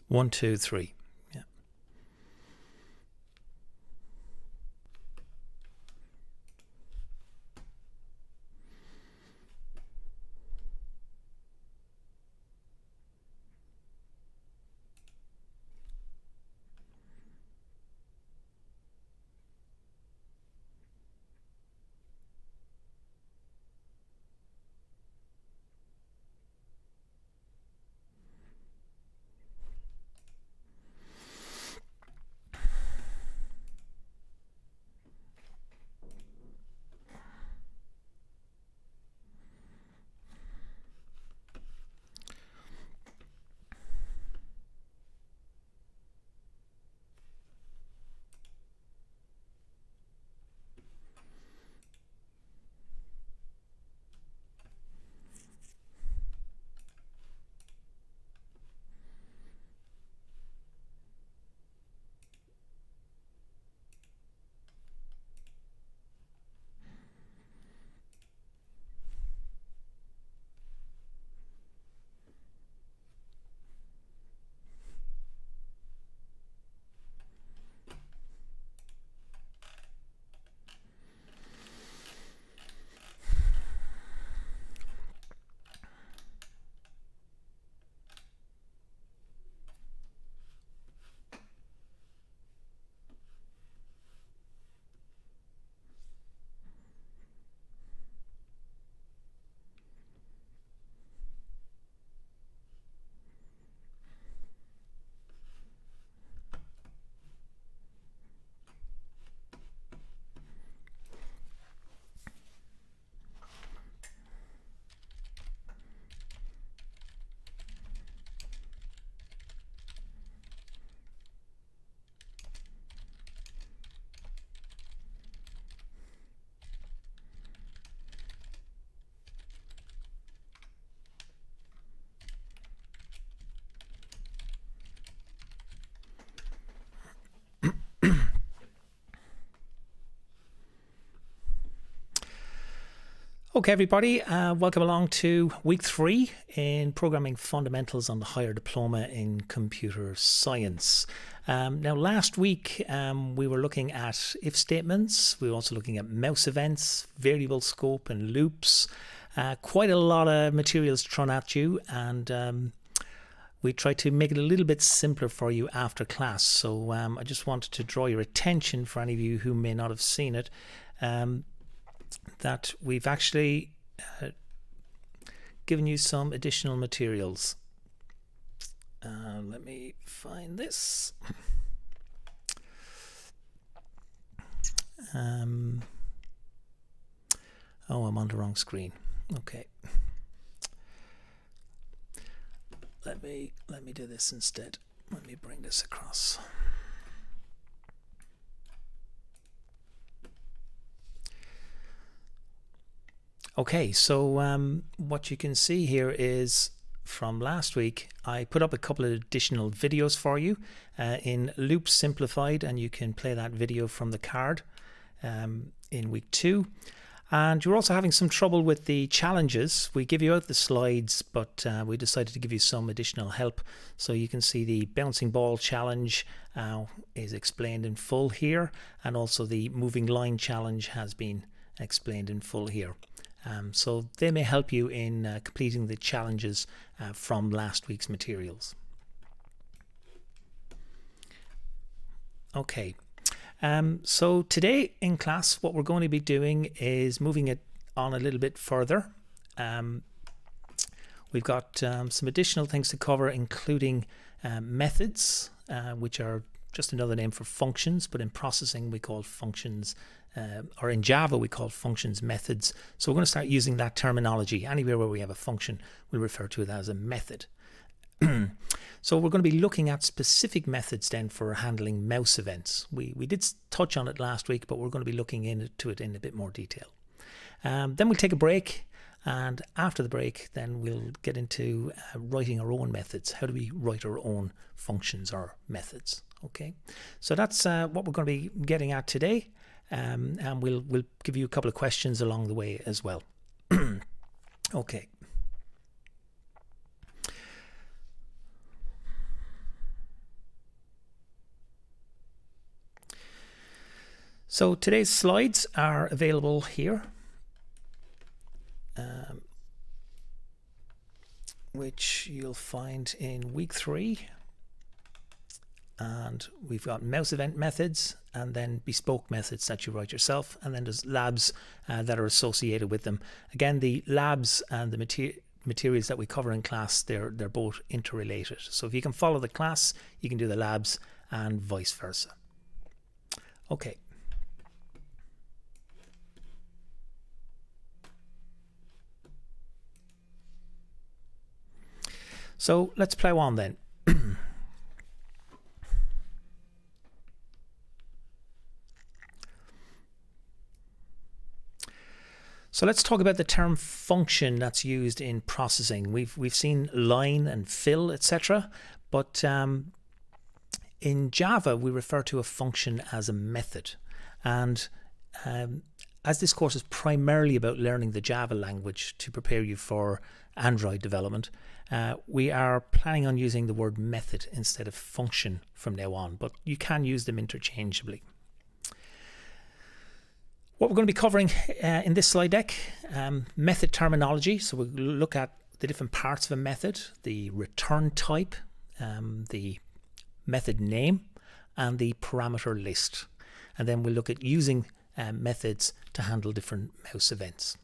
1, 2, 3. Yeah. Okay, everybody, welcome along to week 3 in Programming Fundamentals on the Higher Diploma in Computer Science. Now, last week we were looking at if statements. We were also looking at mouse events, variable scope and loops. Quite a lot of materials thrown at you, and we tried to make it a little bit simpler for you after class. So I just wanted to draw your attention, for any of you who may not have seen it, that we've actually given you some additional materials. Let me find this. Oh, I'm on the wrong screen. Okay. Let me do this instead. Let me bring this across. Okay, so what you can see here is from last week, I put up a couple of additional videos for you in Loop Simplified, and you can play that video from the card in week 2. And you're also having some trouble with the challenges. We give you out the slides, but we decided to give you some additional help. So you can see the bouncing ball challenge is explained in full here, and also the moving line challenge has been explained in full here. So they may help you in completing the challenges from last week's materials. Okay, so today in class what we're going to be doing is moving it on a little bit further. We've got some additional things to cover, including methods, which are just another name for functions, but in processing we call functions, or in Java we call functions methods. So we're going to start using that terminology. Anywhere where we have a function, we'll refer to it as a method. So we're going to be looking at specific methods then for handling mouse events. We did touch on it last week, but we're going to be looking into it in a bit more detail. Then we'll take a break, and after the break then we'll get into writing our own methods. How do we write our own functions or methods? Okay, so that's what we're going to be getting at today, and we'll give you a couple of questions along the way as well. Okay. So today's slides are available here, which you'll find in week 3. And we've got mouse event methods and then bespoke methods that you write yourself, and then there's labs that are associated with them. Again, the labs and the materials that we cover in class, they're both interrelated. So if you can follow the class, you can do the labs and vice versa. Okay. So let's plow on then. So let's talk about the term function that's used in processing. We've seen line and fill, etc. But in Java, we refer to a function as a method. And as this course is primarily about learning the Java language to prepare you for Android development, we are planning on using the word method instead of function from now on, but you can use them interchangeably. What we're going to be covering in this slide deck, method terminology. So we'll look at the different parts of a method, the return type, the method name, and the parameter list. And then we'll look at using methods to handle different mouse events.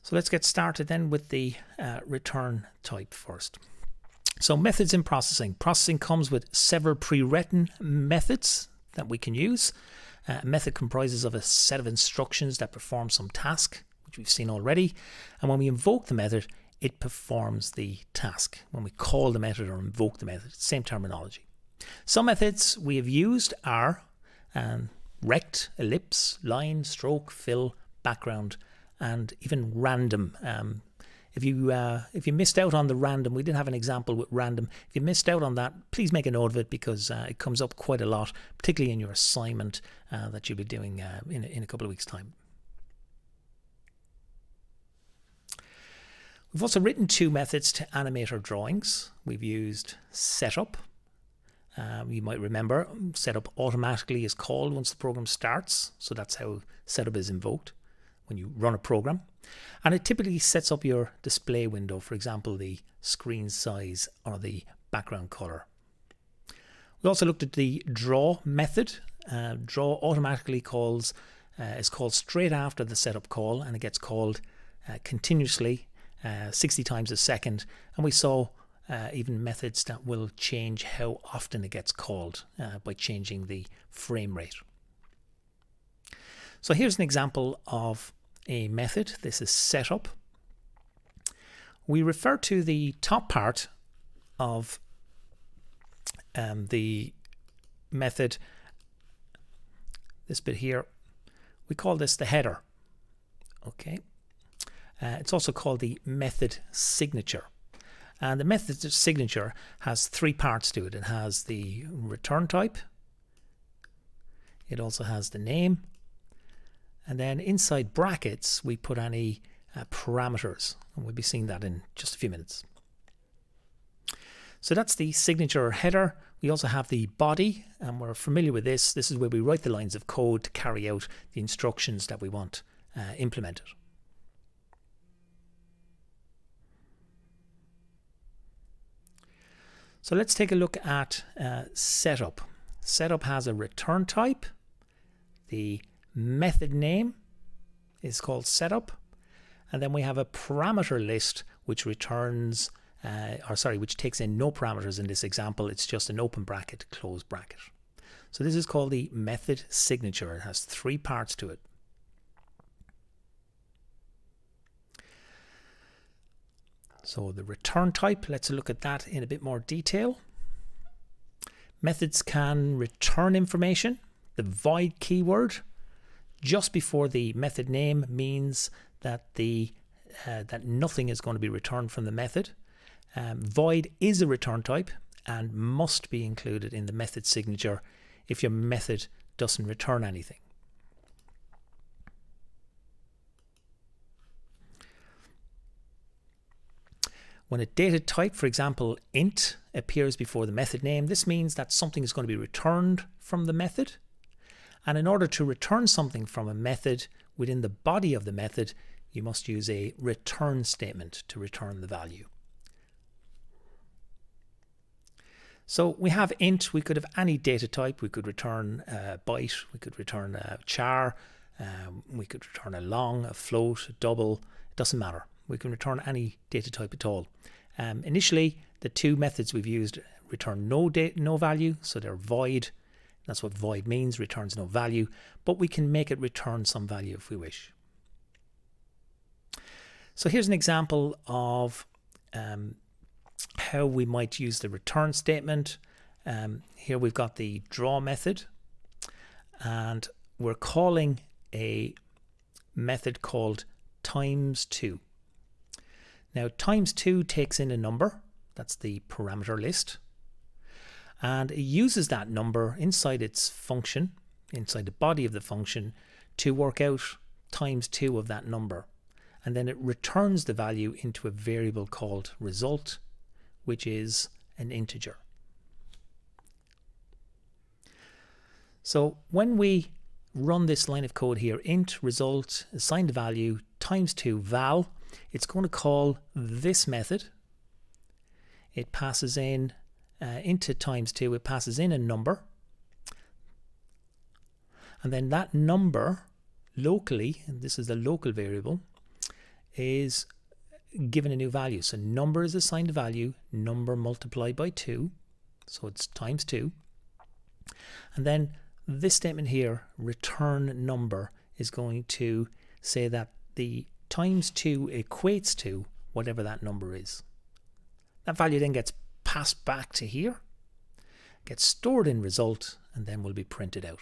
So let's get started then with the return type first. So methods in processing. Processing comes with several pre-written methods that we can use. A method comprises of a set of instructions that perform some task, which we've seen already. And when we invoke the method, it performs the task. When we call the method or invoke the method, same terminology. Some methods we have used are rect, ellipse, line, stroke, fill, background, and even random. If you missed out on the random, we didn't have an example with random. If you missed out on that, please make a note of it, because it comes up quite a lot, particularly in your assignment that you'll be doing in a couple of weeks' time. We've also written 2 methods to animate our drawings. We've used setup. You might remember setup automatically is called once the program starts. So that's how setup is invoked when you run a program. And it typically sets up your display window, for example, the screen size or the background color. We also looked at the draw method. Draw automatically is called straight after the setup call, and it gets called continuously 60 times a second. And we saw even methods that will change how often it gets called by changing the frame rate. So here's an example of a method. This is setup. We refer to the top part of the method, this bit here, we call this the header. Okay. It's also called the method signature. And the method signature has 3 parts to it. It has the return type. It also has the name. And then inside brackets, we put any parameters. And we'll be seeing that in just a few minutes. So that's the signature header. We also have the body, and we're familiar with this. This is where we write the lines of code to carry out the instructions that we want implemented. So let's take a look at setup. Setup has a return type. The method name is called setup, and then we have a parameter list which returns which takes in no parameters. In this example, it's just an open bracket, close bracket. So this is called the method signature. It has 3 parts to it. So the return type, let's look at that in a bit more detail. Methods can return information. The void keyword just before the method name means that that nothing is going to be returned from the method. Void is a return type and must be included in the method signature if your method doesn't return anything. When a data type, for example int, appears before the method name, this means that something is going to be returned from the method. And in order to return something from a method within the body of the method, you must use a return statement to return the value. So we have int, we could have any data type. We could return a byte, we could return a char, we could return a long, a float, a double. It doesn't matter. We can return any data type at all. Initially, the two methods we've used return no value, so they're void. That's what void means, returns no value, but we can make it return some value if we wish. So here's an example of how we might use the return statement. Here we've got the draw method, and we're calling a method called times2. Now times2 takes in a number, that's the parameter list, and it uses that number inside its function, inside the body of the function, to work out times2 of that number. And then it returns the value into a variable called result, which is an integer. So when we run this line of code here, int result assigned value times2 val, it's going to call this method. It passes in into times2, it passes in a number, and then that number locally, and this is the local variable, is given a new value. So number is assigned a value, number multiplied by 2, so it's times2, and then this statement here, return number, is going to say that the times2 equates to whatever that number is. That value then gets passed back to here, gets stored in result, and then will be printed out.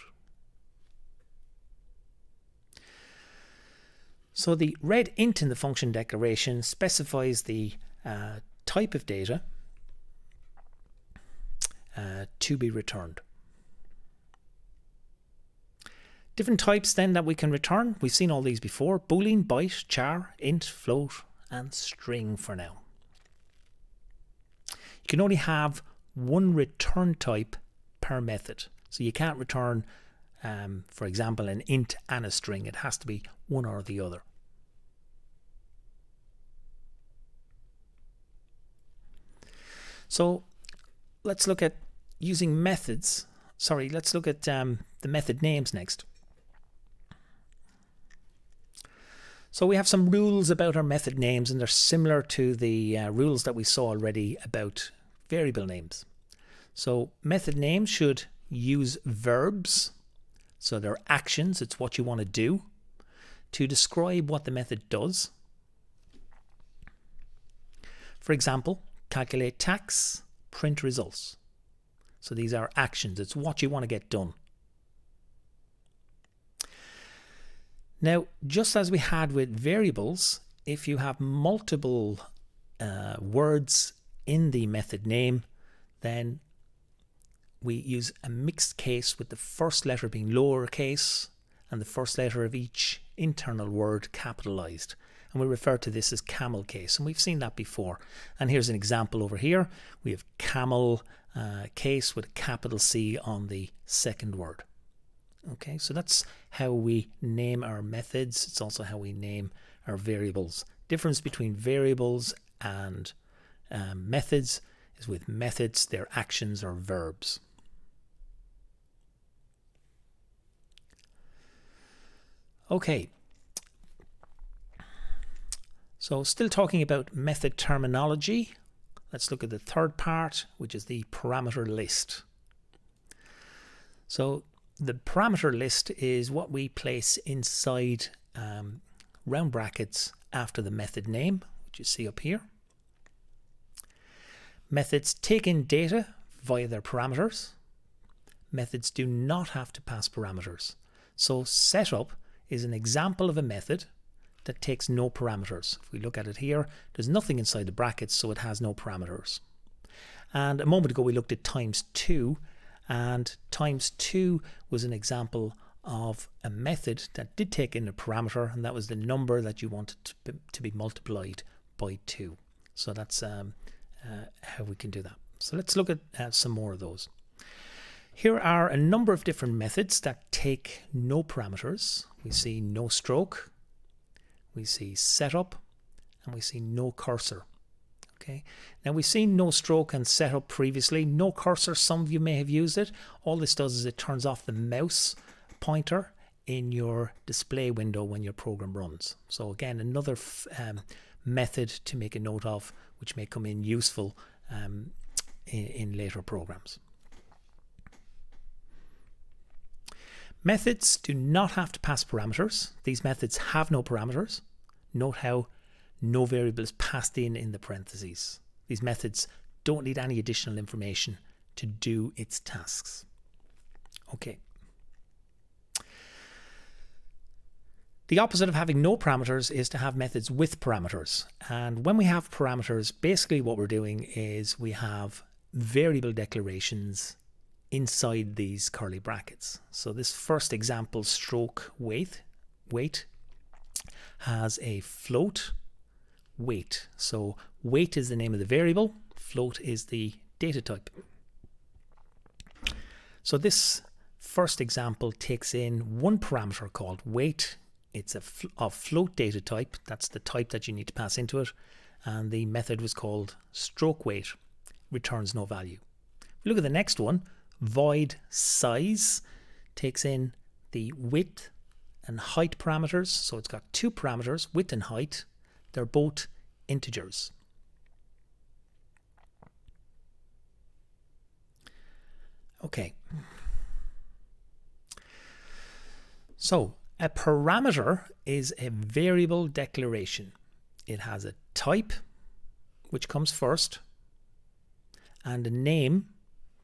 So the red int in the function declaration specifies the type of data to be returned. Different types then that we can return. We've seen all these before: boolean, byte, char, int, float, and string for now. You can only have one return type per method. So you can't return, for example, an int and a string. It has to be one or the other. So let's look at using methods. Sorry, let's look at the method names next. So we have some rules about our method names, and they're similar to the rules that we saw already about variable names. So method names should use verbs, so they're actions, it's what you want to do, to describe what the method does. For example, calculate tax, print results. So these are actions, it's what you want to get done. Now, just as we had with variables, if you have multiple words in the method name, then we use a mixed case with the first letter being lowercase and the first letter of each internal word capitalized. And we refer to this as camel case, and we've seen that before. And here's an example over here. We have camel case with a capital C on the second word. Okay, so that's how we name our methods. It's also how we name our variables. Difference between variables and methods is with methods, they're actions or verbs. Okay, so still talking about method terminology, let's look at the third part, which is the parameter list. So the parameter list is what we place inside round brackets after the method name, which you see up here. Methods take in data via their parameters. Methods do not have to pass parameters. So setup is an example of a method that takes no parameters. If we look at it here, there's nothing inside the brackets, so it has no parameters. And a moment ago we looked at times2, and times2 was an example of a method that did take in a parameter, and that was the number that you wanted to be multiplied by 2. So that's how we can do that. So let's look at some more of those. Here are a number of different methods that take no parameters. We see no stroke, we see setup, and we see no cursor. Okay. Now we've seen no stroke and setup previously. No cursor, some of you may have used it. All this does is it turns off the mouse pointer in your display window when your program runs. So again, another method to make a note of, which may come in useful in later programs. Methods do not have to pass parameters. These methods have no parameters. Note how no variable is passed in the parentheses. These methods don't need any additional information to do its tasks. Okay. The opposite of having no parameters is to have methods with parameters. And when we have parameters, basically what we're doing is we have variable declarations inside these curly brackets. So this first example, stroke weight has a float weight. So weight is the name of the variable, float is the data type. So this first example takes in one parameter called weight. It's a float data type. That's the type that you need to pass into it. And the method was called stroke weight, returns no value. If you look at the next one, void size takes in the width and height parameters. So it's got two parameters, width and height. They're both integers. Okay. So a parameter is a variable declaration. It has a type, which comes first, and a name,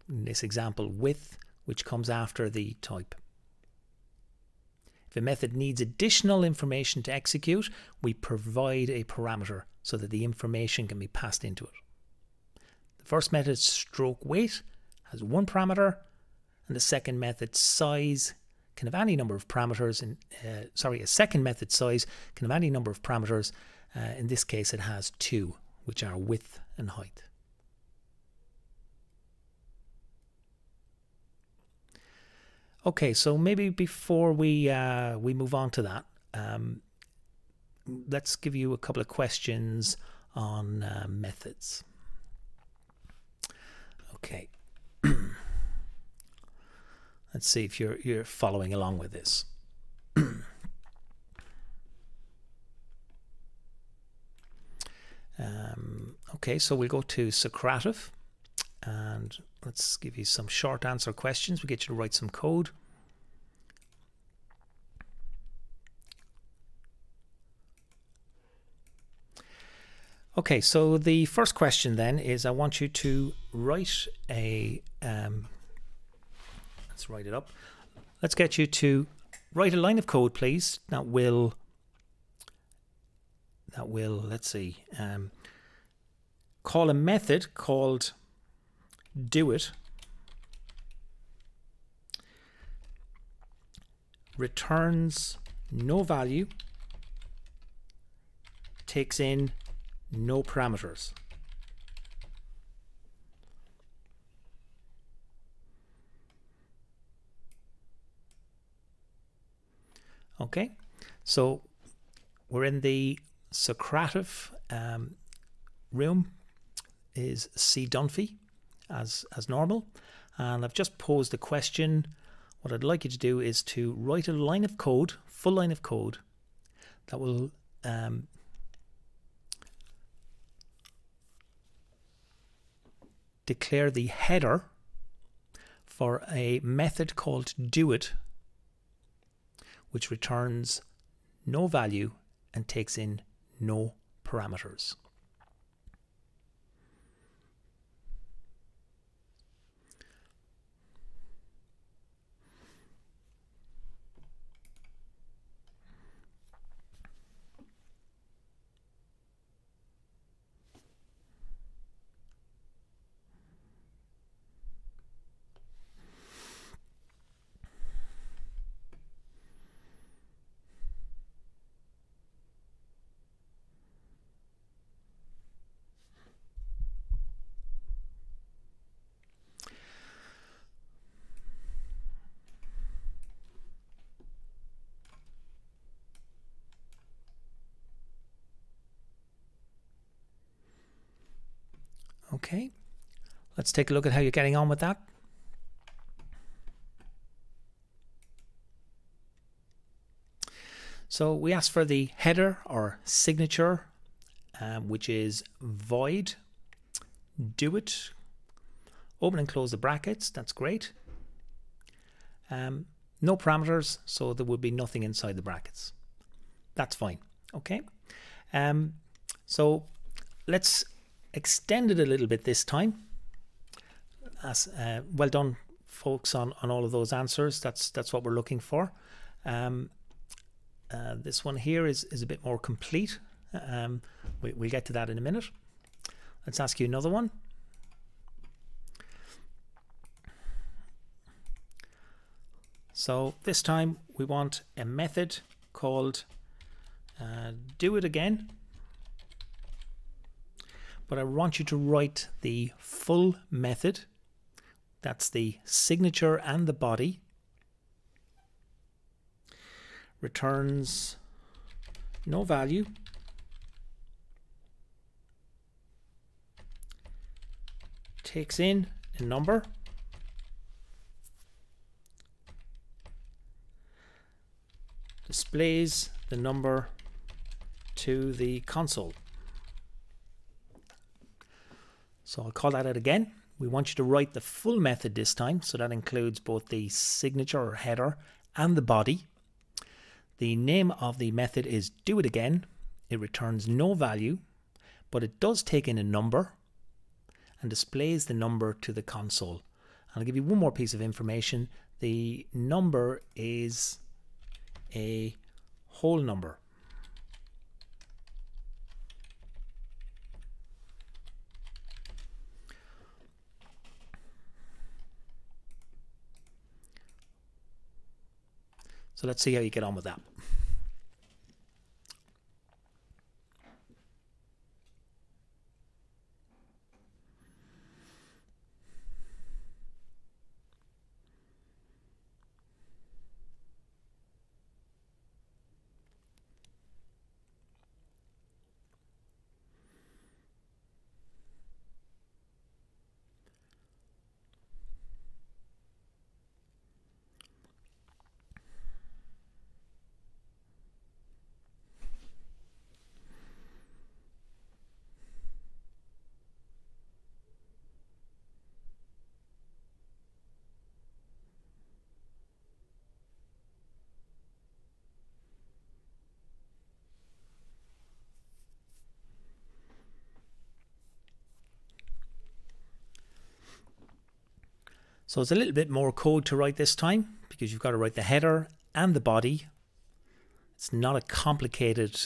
in this example width, which comes after the type. If a method needs additional information to execute, we provide a parameter so that the information can be passed into it. The first method, stroke weight, has one parameter, and the second method, size, can have any number of parameters. A second method, size, can have any number of parameters. In this case, it has two, which are width and height. Okay, so maybe before we move on to that, let's give you a couple of questions on methods. Okay, let's see if you're following along with this. Okay, so we'll go to Socrative. And let's give you some short answer questions. We'll get you to write some code. Okay, so the first question then is I want you to write a, let's write it up. Let's get you to write a line of code, please, that will let's see, call a method called doit, returns no value, takes in no parameters. Okay, so we're in the Socrative room is C. Dunphy as normal, and I've just posed a question. What I'd like you to do is to write a line of code, full line of code, that will declare the header for a method called doit, which returns no value and takes in no parameters. Okay, let's take a look at how you're getting on with that. So we asked for the header or signature, which is void, do it, open and close the brackets, that's great. No parameters, so there would be nothing inside the brackets. That's fine, okay. So let's extend it a little bit this time. Well done, folks, on all of those answers. That's what we're looking for. This one here is a bit more complete. We'll get to that in a minute. Let's ask you another one. So this time we want a method called do it again. But I want you to write the full method. That's the signature and the body. Returns no value. Takes in a number. Displays the number to the console. So I'll call that out again. We want you to write the full method this time, so that includes both the signature or header and the body. The name of the method is do it again. It returns no value, but it does take in a number and displays the number to the console. I'll give you one more piece of information. The number is a whole number. So let's see how you get on with that. So it's a little bit more code to write this time because you've got to write the header and the body. It's not a complicated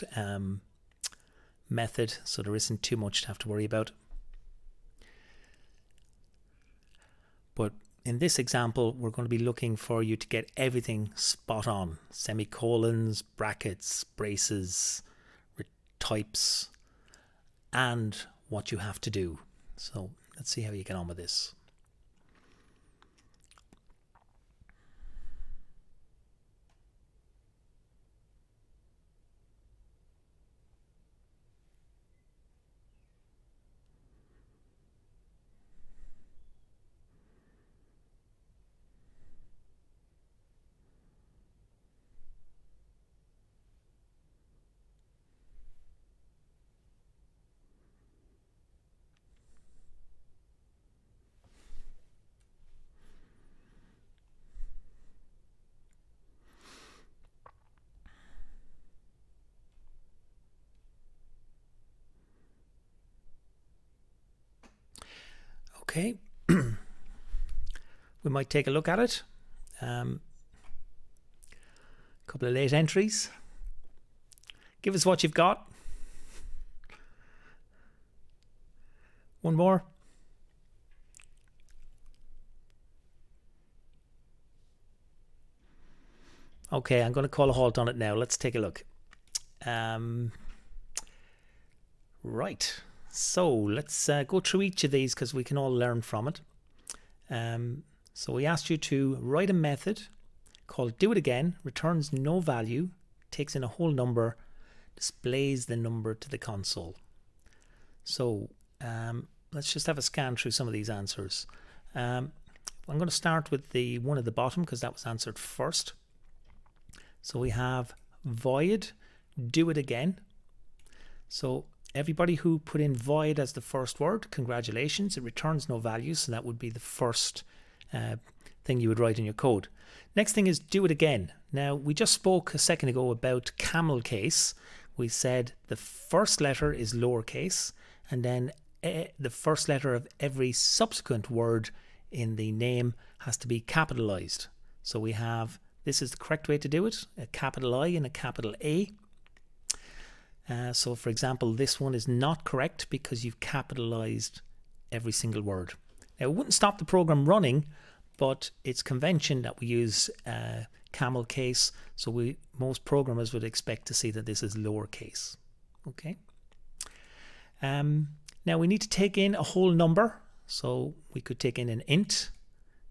method, so there isn't too much to have to worry about. But in this example, we're going to be looking for you to get everything spot on. Semicolons, brackets, braces, types, and what you have to do. So let's see how you get on with this. Okay, we might take a look at it. Couple of late entries. Give us what you've got. One more. Okay, I'm going to call a halt on it now. Let's take a look. Right. So let's go through each of these because we can all learn from it. So we asked you to write a method called do it again, returns no value, takes in a whole number, displays the number to the console. So let's just have a scan through some of these answers. I'm going to start with the one at the bottom because that was answered first. So we have void, do it again. So everybody who put in void as the first word, congratulations, it returns no value, so that would be the first thing you would write in your code. Next thing is do it again. Now, we just spoke a second ago about camel case. We said the first letter is lowercase, and then the first letter of every subsequent word in the name has to be capitalized. So we have, this is the correct way to do it, a capital I and a capital A. So for example, this one is not correct because you've capitalized every single word. Now, it wouldn't stop the program running, but it's convention that we use camel case, so most programmers would expect to see that this is lowercase. Okay. Now we need to take in a whole number, so we could take in an int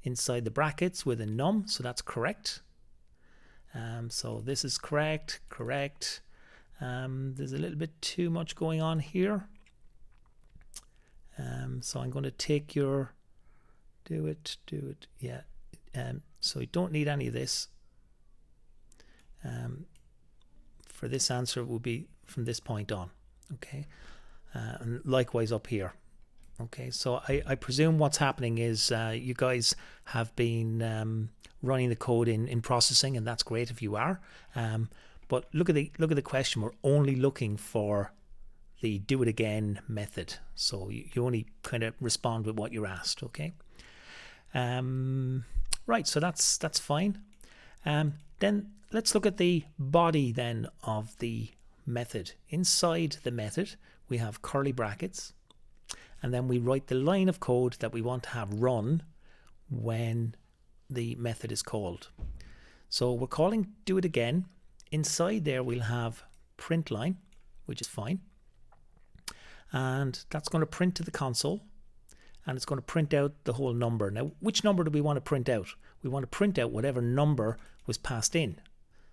inside the brackets with a num, so that's correct. So this is correct. There's a little bit too much going on here. So I'm going to take your do it, yeah. So you don't need any of this. For this answer, it will be from this point on. Okay, and likewise up here. Okay, so I presume what's happening is you guys have been running the code in processing, and that's great if you are. But look at the question. We're only looking for the do it again method. So you only kind of respond with what you're asked. Okay. Right. So that's fine. Then let's look at the body then of the method. Inside the method, we have curly brackets, and then we write the line of code that we want to have run when the method is called. So we're calling do it again. Inside there we'll have print line, which is fine, and that's going to print to the console, and it's going to print out the whole number. Now, which number do we want to print out? We want to print out whatever number was passed in.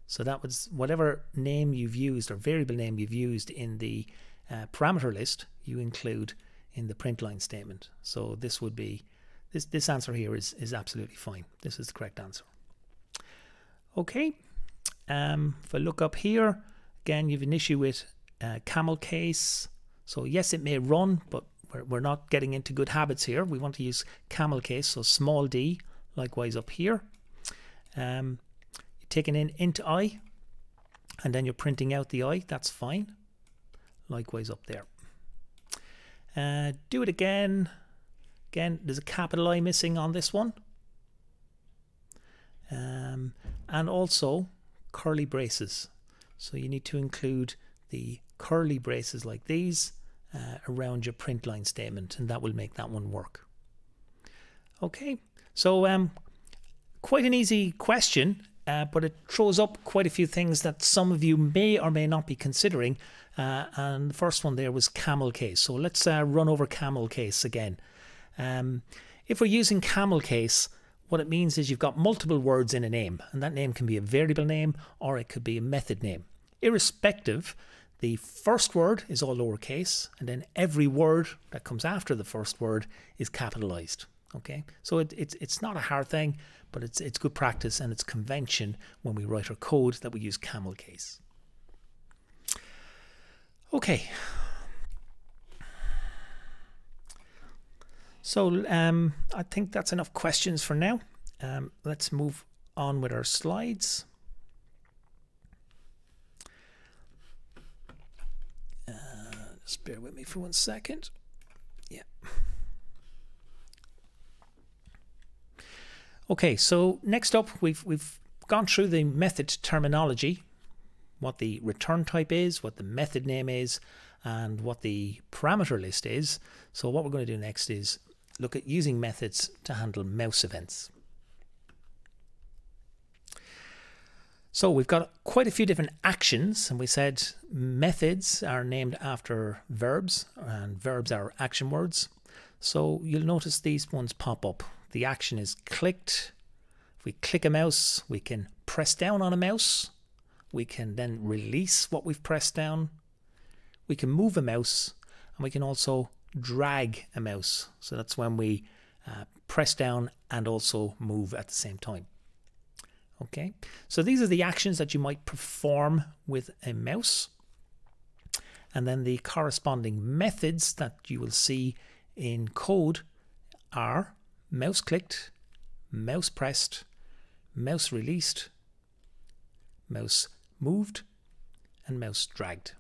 So that was whatever name you've used or variable name you've used in the parameter list, you include in the print line statement. So this would be, this answer here is absolutely fine. This is the correct answer. Okay. If I look up here, again, you've an issue with camel case. So yes, it may run, but we're not getting into good habits here. We want to use camel case, so small d, likewise up here. You're taking in int I, and then you're printing out the I, that's fine. Likewise up there. Do it again. Again, there's a capital I missing on this one. And also curly braces. So you need to include the curly braces like these around your print line statement, and that will make that one work. Okay, so quite an easy question, but it throws up quite a few things that some of you may or may not be considering. And the first one there was camel case. So let's run over camel case again. If we're using camel case, what it means is you've got multiple words in a name, and that name can be a variable name or it could be a method name. Irrespective, the first word is all lowercase, and then every word that comes after the first word is capitalized. Okay, so it's not a hard thing, but it's good practice, and it's convention when we write our code that we use camel case. Okay. So I think that's enough questions for now. Let's move on with our slides. Just bear with me for 1 second. Yeah. Okay, so next up we've gone through the method terminology, what the return type is, what the method name is, and what the parameter list is. So what we're going to do next is look at using methods to handle mouse events. So we've got quite a few different actions, and we said methods are named after verbs, and verbs are action words. So you'll notice these ones pop up. The action is clicked. If we click a mouse, we can press down on a mouse. We can then release what we've pressed down. We can move a mouse, and we can also drag a mouse. So that's when we press down and also move at the same time. Okay, so these are the actions that you might perform with a mouse. And then the corresponding methods that you will see in code are mouse clicked, mouse pressed, mouse released, mouse moved, and mouse dragged.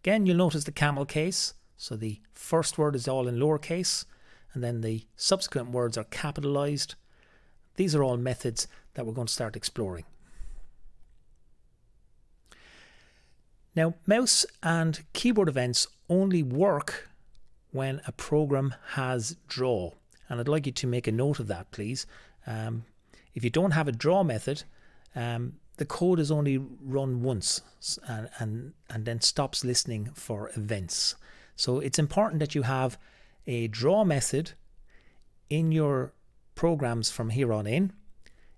Again, you'll notice the camel case. So the first word is all in lowercase, and then the subsequent words are capitalized. These are all methods that we're going to start exploring. Now, mouse and keyboard events only work when a program has draw. And I'd like you to make a note of that, please. If you don't have a draw method, the code is only run once and then stops listening for events. So it's important that you have a draw method in your programs from here on in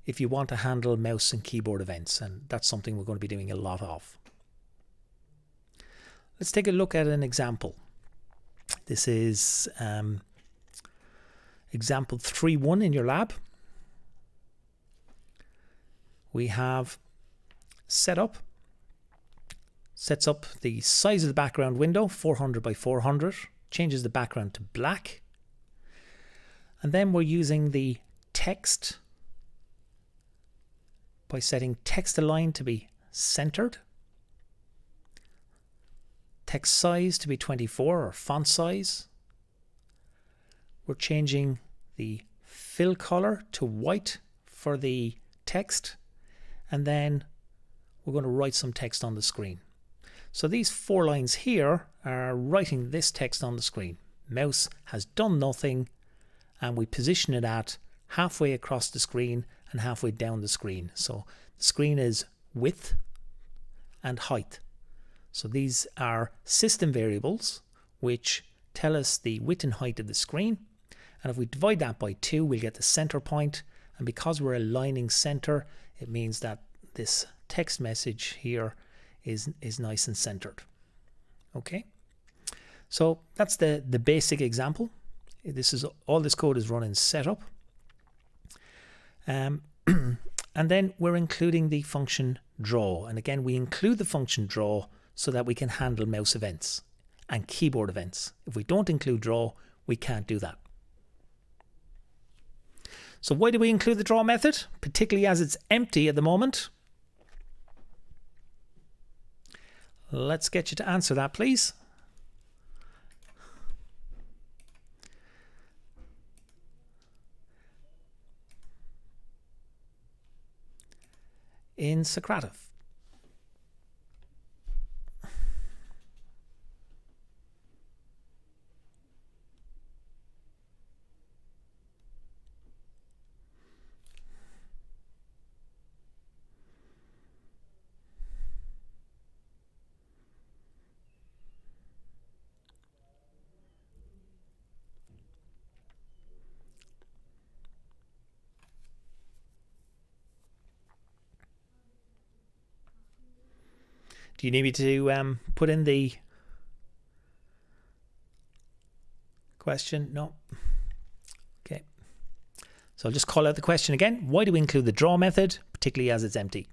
if you want to handle mouse and keyboard events, and that's something we're going to be doing a lot of. Let's take a look at an example. This is example 3.1 in your lab. We have setup, sets up the size of the background window, 400 by 400, changes the background to black. And then we're using the text by setting text align to be centered, text size to be 24 or font size. We're changing the fill color to white for the text, and then we're going to write some text on the screen. So these 4 lines here are writing this text on the screen. Mouse has done nothing, and we position it at halfway across the screen and halfway down the screen. So the screen is width and height. So these are system variables which tell us the width and height of the screen. And if we divide that by 2, we'll get the center point. And because we're aligning center, it means that this text message here is nice and centered. Okay, so that's the basic example. This is all this code is run in setup. And then we're including the function draw. And again, we include the function draw so that we can handle mouse events and keyboard events. If we don't include draw, we can't do that. So why do we include the draw method, particularly as it's empty at the moment? Let's get you to answer that, please. In Socrative. Do you need me to put in the question? No. Okay. So I'll just call out the question again. Why do we include the draw method, particularly as it's empty?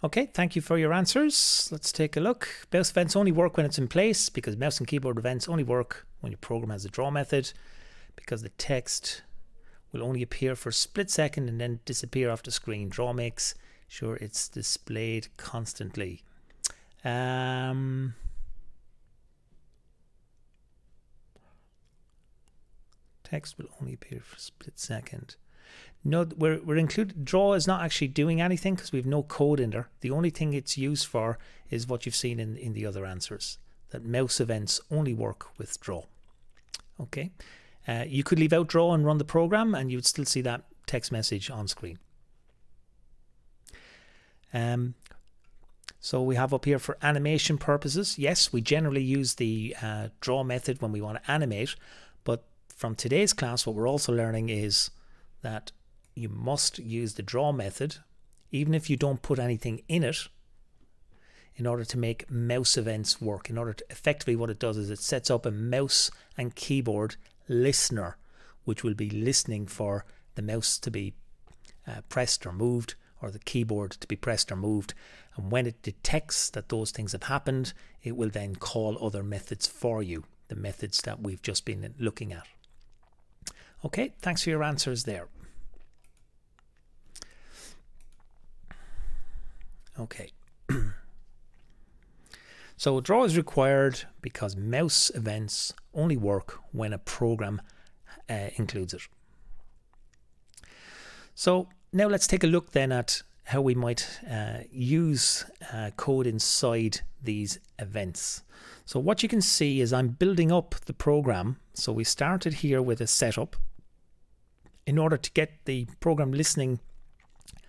Okay, thank you for your answers. Let's take a look. Mouse events only work when it's in place, because mouse and keyboard events only work when your program has a draw method, because the text will only appear for a split second and then disappear off the screen. Draw makes sure it's displayed constantly. Text will only appear for a split second. No, we're included. Draw is not actually doing anything because we have no code in there. The only thing it's used for is what you've seen in the other answers, that mouse events only work with draw. Okay, you could leave out draw and run the program and you would still see that text message on screen. So we have up here for animation purposes. Yes, we generally use the draw method when we want to animate, but from today's class what we're also learning is that you must use the draw method even if you don't put anything in it in order to make mouse events work. In order to effectively, what it does is it sets up a mouse and keyboard listener which will be listening for the mouse to be pressed or moved, or the keyboard to be pressed or moved, and when it detects that those things have happened, it will then call other methods for you, the methods that we've just been looking at. Okay, thanks for your answers there. Okay. So draw is required because mouse events only work when a program includes it. So now let's take a look then at how we might use code inside these events. So what you can see is I'm building up the program. So we started here with a setup. In order to get the program listening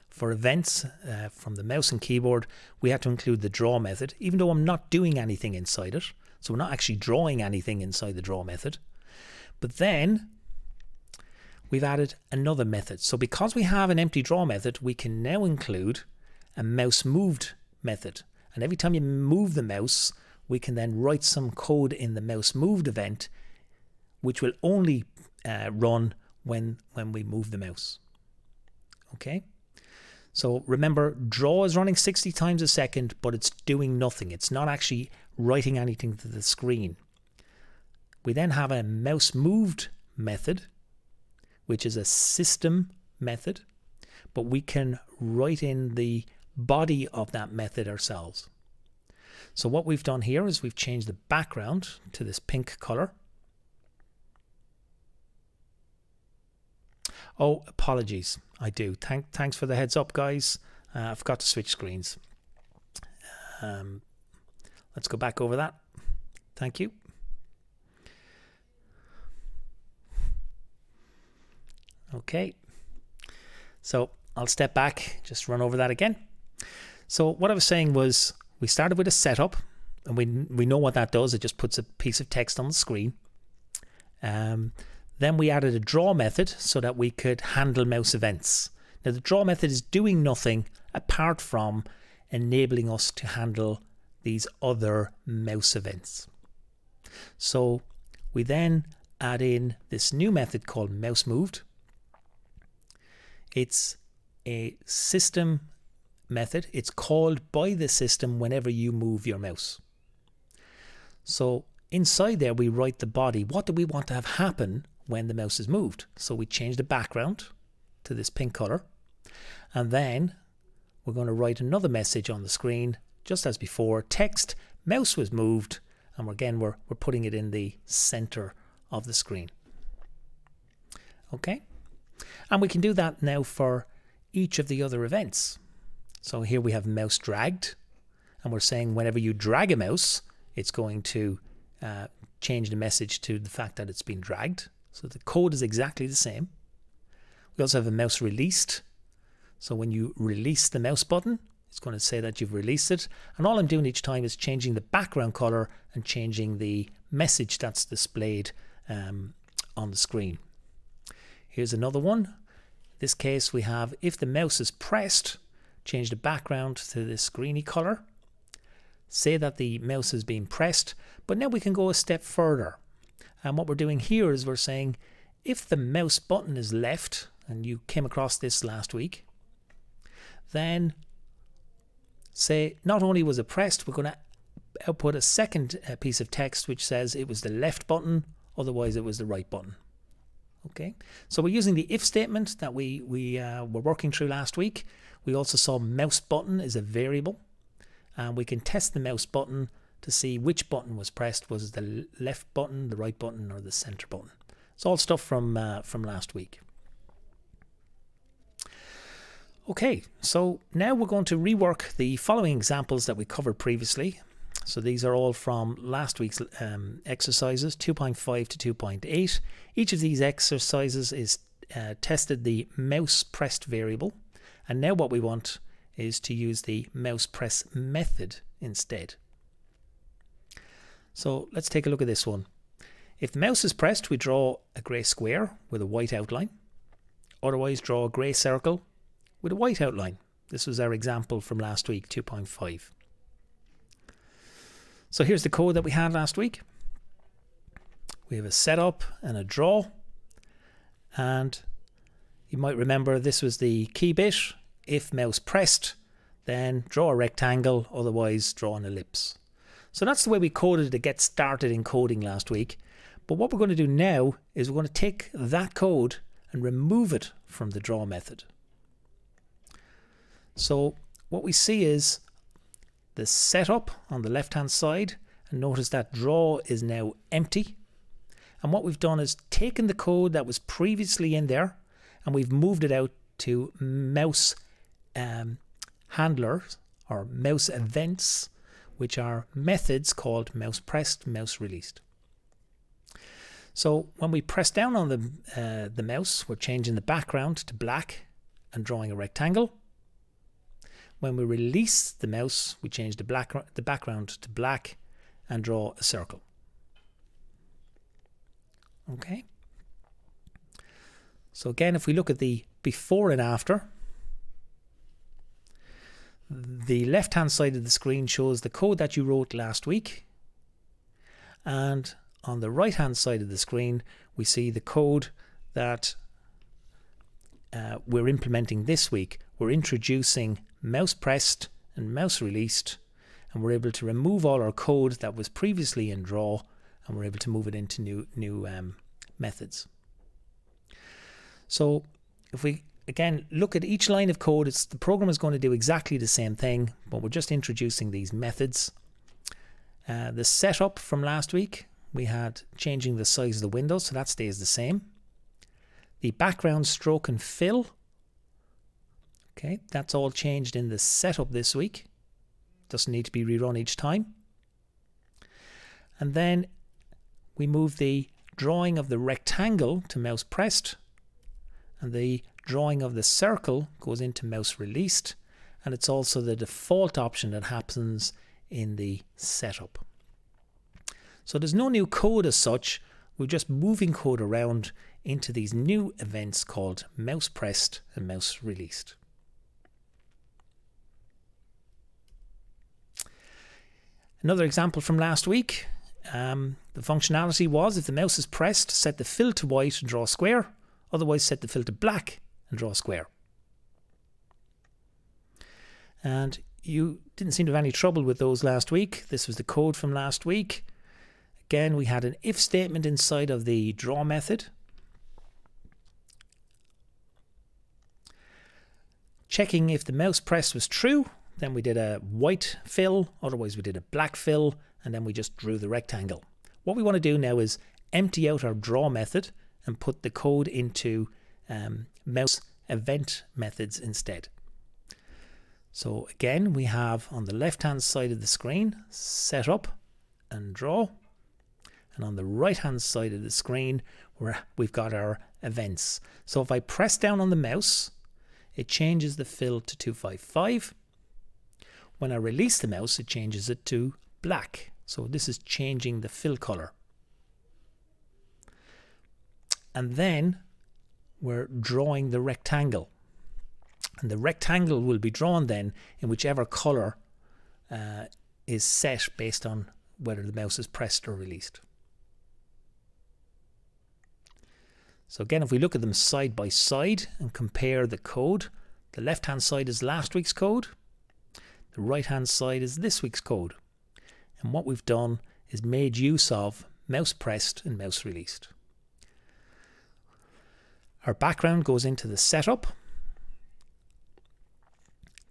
for events from the mouse and keyboard, we had to include the draw method, even though I'm not doing anything inside it. So we're not actually drawing anything inside the draw method. But then we've added another method. So because we have an empty draw method, we can now include a mouse moved method. And every time you move the mouse, we can then write some code in the mouse moved event, which will only run when we move the mouse. Okay. So remember, draw is running 60 times a second, but it's doing nothing. It's not actually writing anything to the screen. We then have a mouse moved method, which is a system method, but we can write in the body of that method ourselves. So what we've done here is we've changed the background to this pink color. Oh, apologies. I do. Thanks for the heads up, guys. I forgot to switch screens. Let's go back over that. Thank you. Okay. So I'll step back, just run over that again. So what I was saying was we started with a setup, and we know what that does. It just puts a piece of text on the screen. Then we added a draw method so that we could handle mouse events. Now the draw method is doing nothing apart from enabling us to handle these other mouse events. So we then add in this new method called mouse moved. It's a system method. It's called by the system whenever you move your mouse. So inside there we write the body. What do we want to have happen when the mouse is moved? So we change the background to this pink color, and then we're going to write another message on the screen just as before. Text mouse was moved, and we're putting it in the center of the screen. Okay, and we can do that now for each of the other events. So here we have mouse dragged, and we're saying whenever you drag a mouse, it's going to change the message to the fact that it's been dragged. So the code is exactly the same. We also have a mouse released. So when you release the mouse button, it's going to say that you've released it. And all I'm doing each time is changing the background color and changing the message that's displayed on the screen. Here's another one. In this case, we have if the mouse is pressed, change the background to this greeny color. Say that the mouse is being pressed, but now we can go a step further. And what we're doing here is we're saying if the mouse button is left, and you came across this last week, then say not only was it pressed, we're going to output a second piece of text which says it was the left button, otherwise it was the right button. Okay, so we're using the if statement that we were working through last week. We also saw mouse button is a variable, and we can test the mouse button to see which button was pressed. Was it the left button, the right button, or the center button? It's all stuff from last week. Okay, so now we're going to rework the following examples that we covered previously. So these are all from last week's exercises, 2.5 to 2.8. Each of these exercises is tested the mouse pressed variable, and now what we want is to use the mouse press method instead. So let's take a look at this one. If the mouse is pressed, we draw a grey square with a white outline. Otherwise, draw a grey circle with a white outline. This was our example from last week, 2.5. So here's the code that we had last week. We have a setup and a draw. And you might remember this was the key bit. If mouse pressed, then draw a rectangle, otherwise draw an ellipse. So that's the way we coded to get started in coding last week. But what we're going to do now is we're going to take that code and remove it from the draw method. So what we see is the setup on the left hand side, and notice that draw is now empty. And what we've done is taken the code that was previously in there and we've moved it out to mouse handlers or mouse events, which are methods called mouse pressed, mouse released. So when we press down on the mouse, we're changing the background to black and drawing a rectangle. When we release the mouse, we change the background to black and draw a circle. Okay. So again, if we look at the before and after, the left-hand side of the screen shows the code that you wrote last week. And on the right-hand side of the screen, we see the code that we're implementing this week. We're introducing mouse pressed and mouse released, and we're able to remove all our code that was previously in draw, and we're able to move it into new methods. So if we again look at each line of code, the program is going to do exactly the same thing, but we're just introducing these methods. The setup from last week, we had changing the size of the window, so that stays the same. The background stroke and fill, okay, that's all changed in the setup this week. Doesn't need to be rerun each time. And then we move the drawing of the rectangle to mouse pressed, and the drawing of the circle goes into mouse released, and it's also the default option that happens in the setup. So there's no new code as such, we're just moving code around into these new events called mouse pressed and mouse released. Another example from last week, the functionality was if the mouse is pressed, set the fill to white and draw a square, otherwise set the fill to black and draw a square. And you didn't seem to have any trouble with those last week. This was the code from last week. Again, we had an if statement inside of the draw method. Checking if the mouse press was true, then we did a white fill, otherwise we did a black fill, and then we just drew the rectangle. What we want to do now is empty out our draw method and put the code into mouse event methods instead. So again, we have on the left hand side of the screen, setup and draw. And on the right hand side of the screen, we've got our events. So if I press down on the mouse, it changes the fill to 255. When I release the mouse, it changes it to black. So this is changing the fill color. And then we're drawing the rectangle. And the rectangle will be drawn then in whichever color is set based on whether the mouse is pressed or released. So again, if we look at them side by side and compare the code, the left hand side is last week's code, the right hand side is this week's code. And what we've done is made use of mouse pressed and mouse released. Our background goes into the setup.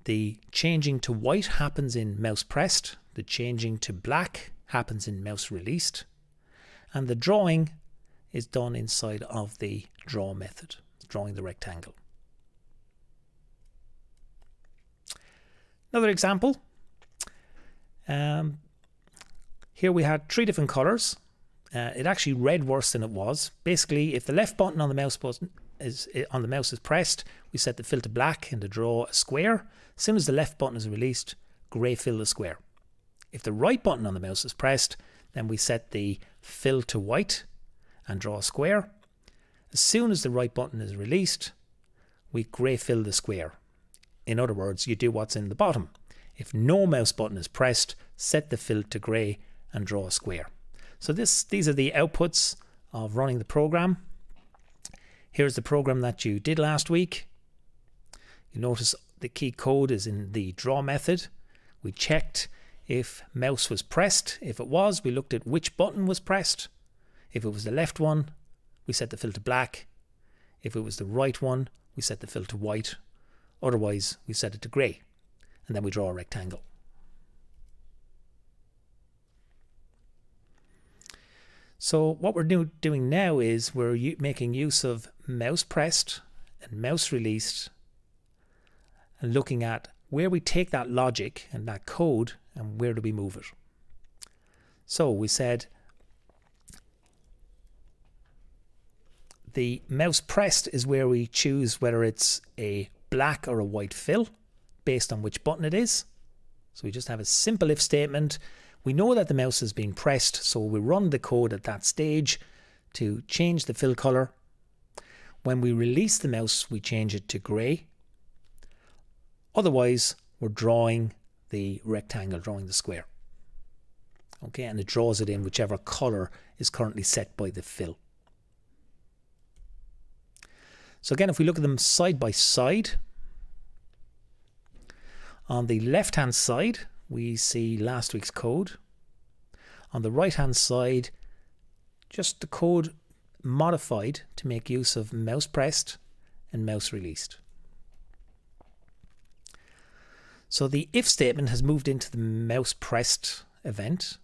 The changing to white happens in mouse pressed. The changing to black happens in mouse released. And the drawing is done inside of the draw method, drawing the rectangle. Another example. Here we had 3 different colours. It actually read worse than it was. Basically, if the left button on the mouse is pressed, we set the fill to black and to draw a square. As soon as the left button is released, grey fill the square. If the right button on the mouse is pressed, then we set the fill to white and draw a square. As soon as the right button is released, we grey fill the square. In other words, you do what's in the bottom. If no mouse button is pressed, set the fill to grey and draw a square. So these are the outputs of running the program. Here's the program that you did last week. You notice the key code is in the draw method. We checked if mouse was pressed. If it was, we looked at which button was pressed. If it was the left one, we set the fill to black. If it was the right one, we set the fill to white. Otherwise, we set it to grey. And then we draw a rectangle. So what we're doing now is we're making use of mouse pressed and mouse released and looking at where we take that logic and that code and where do we move it. So we said the mouse pressed is where we choose whether it's a black or a white fill based on which button it is. So we just have a simple if statement. We know that the mouse has been pressed, so we run the code at that stage to change the fill color. When we release the mouse, we change it to grey. Otherwise, we're drawing the rectangle, drawing the square. Okay, and it draws it in whichever color is currently set by the fill. So again, if we look at them side by side, on the left-hand side, we see last week's code. On the right-hand side, just the code modified to make use of mouse pressed and mouse released. So the if statement has moved into the mouse pressed event.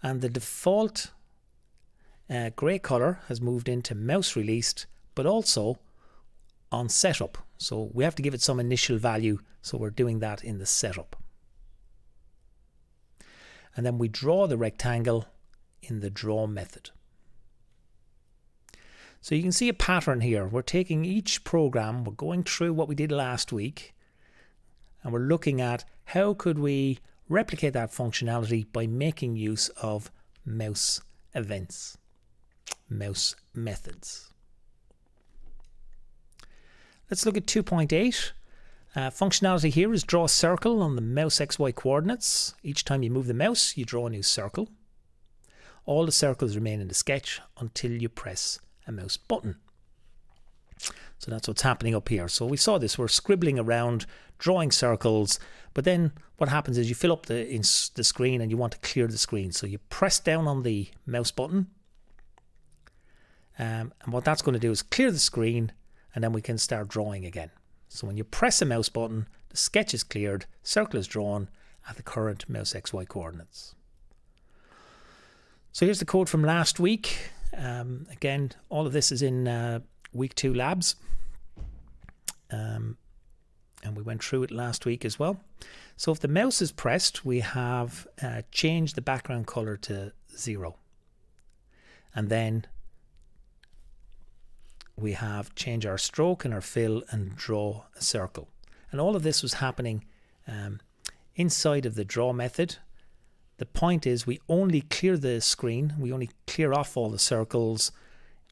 And the default grey color has moved into mouse released, but also on setup. So we have to give it some initial value, so we're doing that in the setup. And then we draw the rectangle in the draw method. So you can see a pattern here. We're taking each program, we're going through what we did last week, and we're looking at how could we replicate that functionality by making use of mouse events, mouse methods. Let's look at 2.8. Functionality here is draw a circle on the mouse XY coordinates. Each time you move the mouse, you draw a new circle. All the circles remain in the sketch until you press a mouse button. So that's what's happening up here. So we saw this, we're scribbling around, drawing circles, but then what happens is you fill up the screen and you want to clear the screen. So you press down on the mouse button, and what that's going to do is clear the screen, and then we can start drawing again. So when you press a mouse button, the sketch is cleared, circle is drawn at the current mouse XY coordinates. So here's the code from last week. Again, all of this is in week 2 labs. And we went through it last week as well. So if the mouse is pressed, we have changed the background color to 0. And then we have changed our stroke and our fill and draw a circle. And all of this was happening inside of the draw method. The point is we only clear the screen, we only clear off all the circles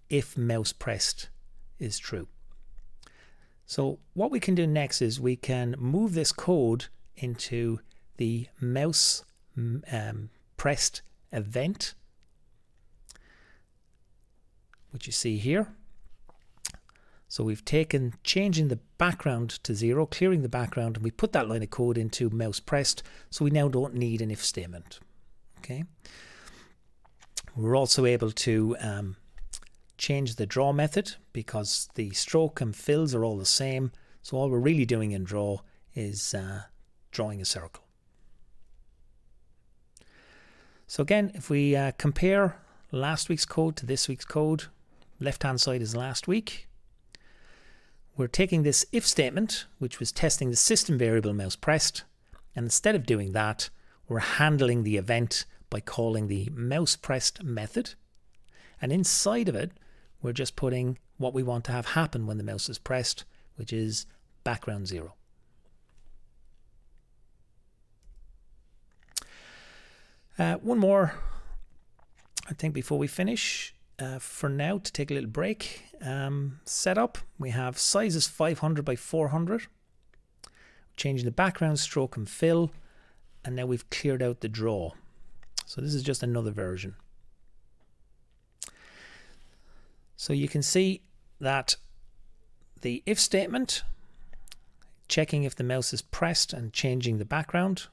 if mouse pressed is true. So what we can do next is we can move this code into the mouse pressed event, which you see here. So we've taken changing the background to 0, clearing the background, and we put that line of code into mouse pressed, so we now don't need an if statement. Okay. We're also able to change the draw method because the stroke and fills are all the same. So all we're really doing in draw is drawing a circle. So again, if we compare last week's code to this week's code, left hand side is last week. we're taking this if statement, which was testing the system variable mouse pressed, and instead of doing that, we're handling the event by calling the mouse pressed method. And inside of it, we're just putting what we want to have happen when the mouse is pressed, which is background 0. One more, I think, before we finish. For now, to take a little break. Setup, we have sizes 500 by 400. Changing the background, stroke and fill. And now we've cleared out the draw. So this is just another version. So you can see that the if statement, checking if the mouse is pressed and changing the background,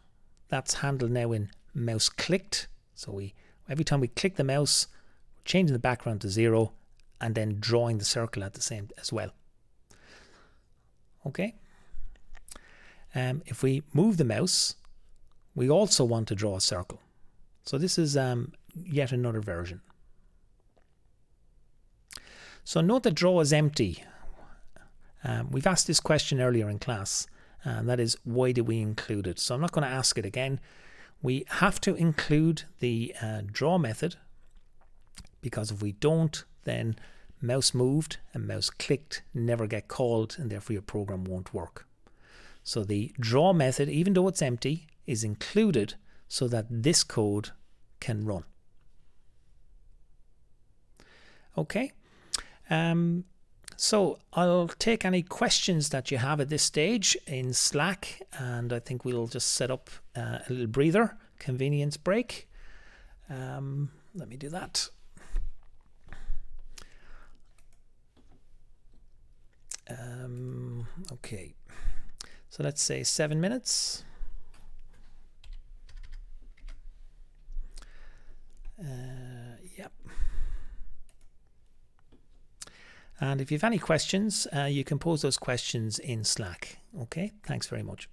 that's handled now in mouse clicked. So every time we click the mouse, we're changing the background to 0 and then drawing the circle at the same as well. Okay. If we move the mouse, we also want to draw a circle. So this is yet another version. So note that draw is empty. We've asked this question earlier in class, and that is, why do we include it? So I'm not going to ask it again. We have to include the draw method, because if we don't, then mouse moved and mouse clicked never get called, and therefore your program won't work. So the draw method, even though it's empty, is included so that this code can run. Okay. So I'll take any questions that you have at this stage in Slack, and I think we'll just set up a little breather, convenience break. Let me do that. Okay, so let's say 7 minutes. Yep. And if you have any questions, you can pose those questions in Slack. Okay, thanks very much.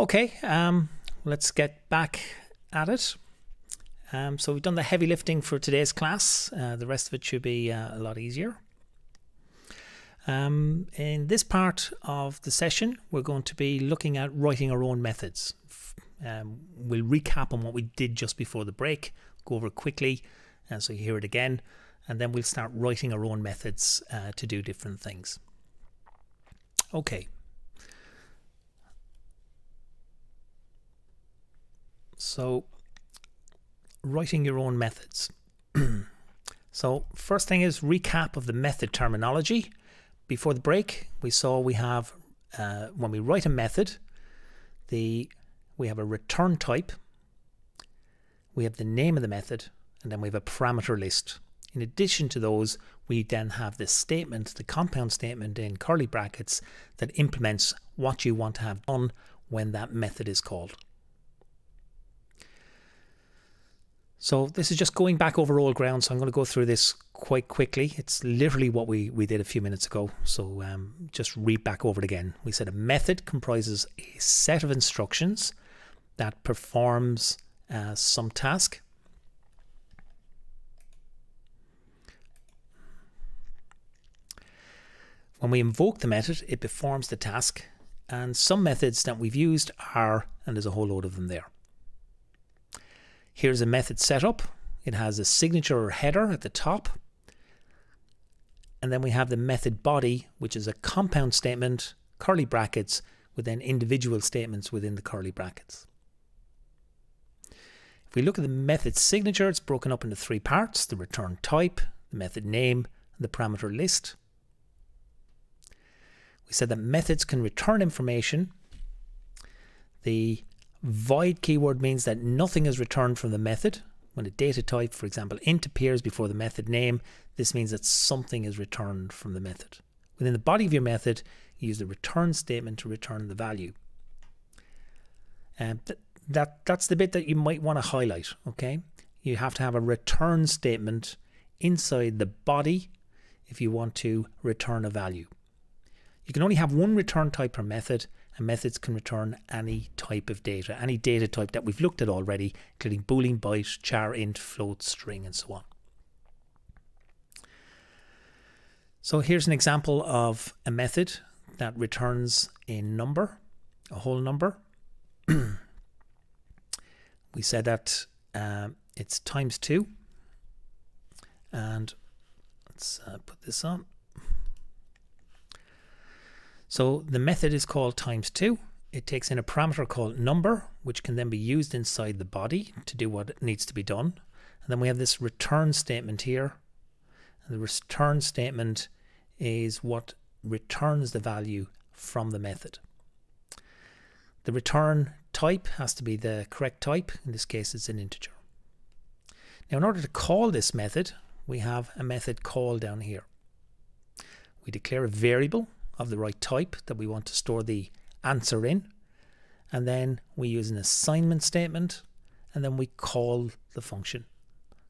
Okay, let's get back at it. So we've done the heavy lifting for today's class. The rest of it should be a lot easier. In this part of the session, we're going to be looking at writing our own methods. We'll recap on what we did just before the break, go over it quickly, so you hear it again, and then we'll start writing our own methods to do different things. Okay. So, writing your own methods. So, first thing is recap of the method terminology. Before the break, we saw we have, when we write a method, we have a return type, we have the name of the method, and then we have a parameter list. In addition to those, we then have this statement, the compound statement in curly brackets, that implements what you want to have done when that method is called. So this is just going back over old ground, so I'm going to go through this quite quickly. It's literally what we did a few minutes ago, so just read back over it again. We said a method comprises a set of instructions that performs some task. When we invoke the method, it performs the task, and some methods that we've used are, and there's a whole load of them there. Here's a method setup. It has a signature or header at the top. And then we have the method body, which is a compound statement, curly brackets, with then individual statements within the curly brackets. If we look at the method signature, it's broken up into three parts: the return type, the method name, and the parameter list. We said that methods can return information. The void keyword means that nothing is returned from the method. When a data type, for example, int appears before the method name, this means that something is returned from the method. Within the body of your method, you use the return statement to return the value. And that's the bit that you might want to highlight, okay? You have to have a return statement inside the body if you want to return a value. You can only have one return type per method, and methods can return any type of data, any data type that we've looked at already, including boolean, byte, char, int, float, string, and so on. So here's an example of a method that returns a number, a whole number. We said that it's times 2, and let's put this on. So the method is called times 2. It takes in a parameter called number, which can then be used inside the body to do what needs to be done. And then we have this return statement here. And the return statement is what returns the value from the method. The return type has to be the correct type. In this case, it's an integer. Now, in order to call this method, we have a method call down here. We declare a variable of the right type that we want to store the answer in, and then we use an assignment statement, and then we call the function,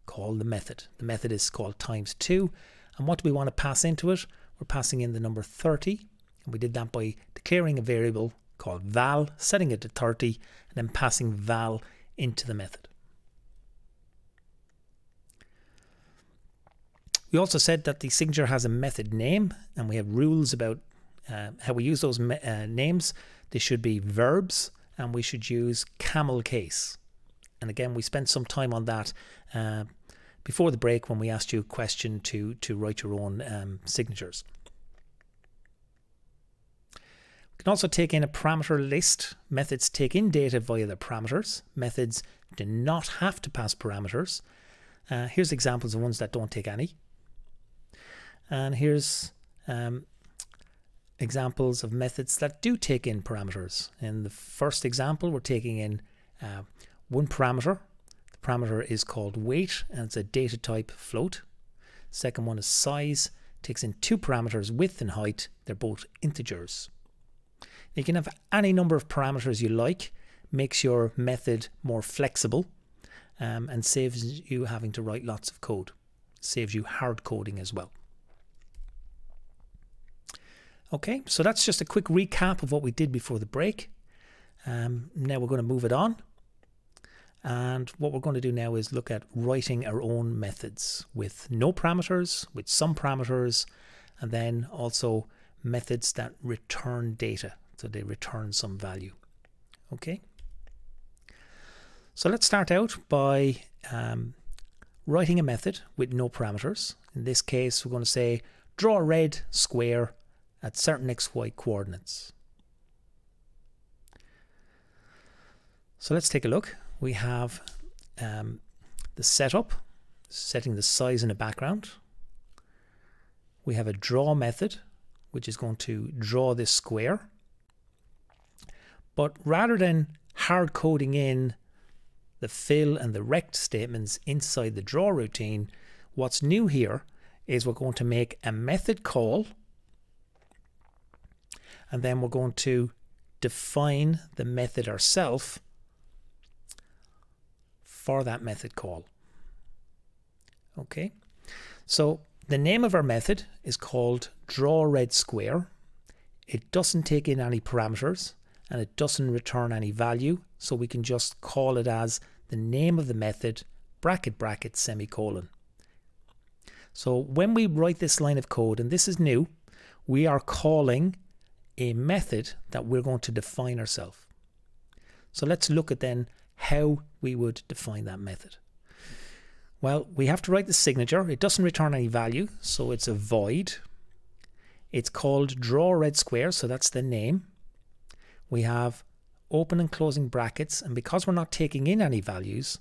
call the method. The method is called times 2, and what do we want to pass into it? We're passing in the number 30, and we did that by declaring a variable called val, setting it to 30, and then passing val into the method. We also said that the signature has a method name, and we have rules about how we use those names. They should be verbs, and we should use camel case. And again, we spent some time on that before the break when we asked you a question to write your own signatures. We can also take in a parameter list. Methods take in data via their parameters. Methods do not have to pass parameters. Here's examples of ones that don't take any. And here's examples of methods that do take in parameters. In the first example, we're taking in one parameter. The parameter is called weight, and it's a data type float. Second one is size. Takes in two parameters, width and height. They're both integers. You can have any number of parameters you like. Makes your method more flexible and saves you having to write lots of code. Saves you hard coding as well. Okay, so that's just a quick recap of what we did before the break. Now we're going to move it on. And what we're going to do now is look at writing our own methods with no parameters, with some parameters, and then also methods that return data. So they return some value. Okay. So let's start out by writing a method with no parameters. In this case, we're going to say draw a red square at certain xy coordinates. So let's take a look. We have the setup, setting the size in the background. We have a draw method, which is going to draw this square. But rather than hard coding in the fill and the rect statements inside the draw routine, what's new here is we're going to make a method call, and then we're going to define the method ourselves for that method call. Okay, so the name of our method is called draw red square. It doesn't take in any parameters and it doesn't return any value, so we can just call it as the name of the method bracket bracket semicolon. So when we write this line of code, and this is new, we are calling a method that we're going to define ourselves. So let's look at then how we would define that method. Well, we have to write the signature. It doesn't return any value, so it's a void. It's called draw red square, so that's the name. We have open and closing brackets, and because we're not taking in any values,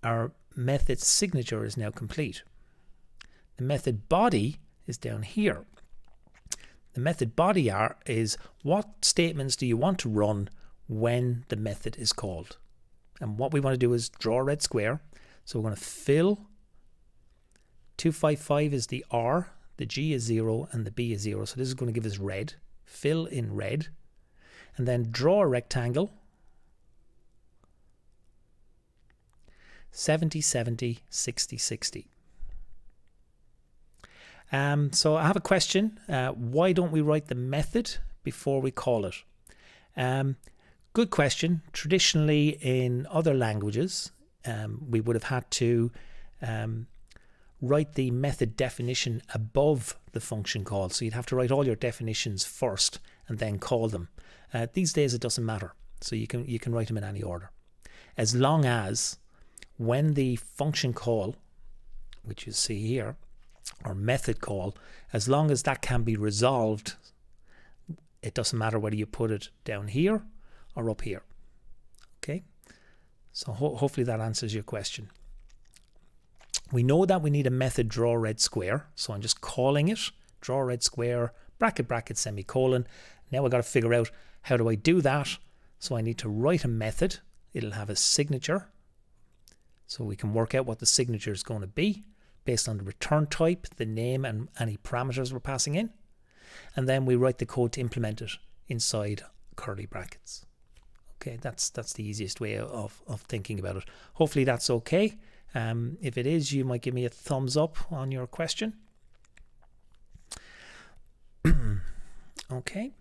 our method signature is now complete. The method body is down here. The method body is what statements do you want to run when the method is called. And what we want to do is draw a red square. So we're going to fill 255 is the R, the G is 0, and the B is 0. So this is going to give us red. Fill in red. And then draw a rectangle. 70, 70, 60, 60. So I have a question. Why don't we write the method before we call it? Good question. Traditionally in other languages, we would have had to write the method definition above the function call. So you'd have to write all your definitions first and then call them. These days it doesn't matter. So you can write them in any order. As long as when the function call, which you see here, or method call, as long as that can be resolved, it doesn't matter whether you put it down here or up here. Okay, so hopefully that answers your question. We know that we need a method draw red square, so I'm just calling it draw red square bracket bracket semicolon. Now I've got to figure out how do I do that. So I need to write a method. It'll have a signature, so we can work out what the signature is going to be based on the return type, the name, and any parameters we're passing in. And then we write the code to implement it inside curly brackets. Okay, that's the easiest way of thinking about it. Hopefully that's okay. If it is, you might give me a thumbs up on your question. Okay.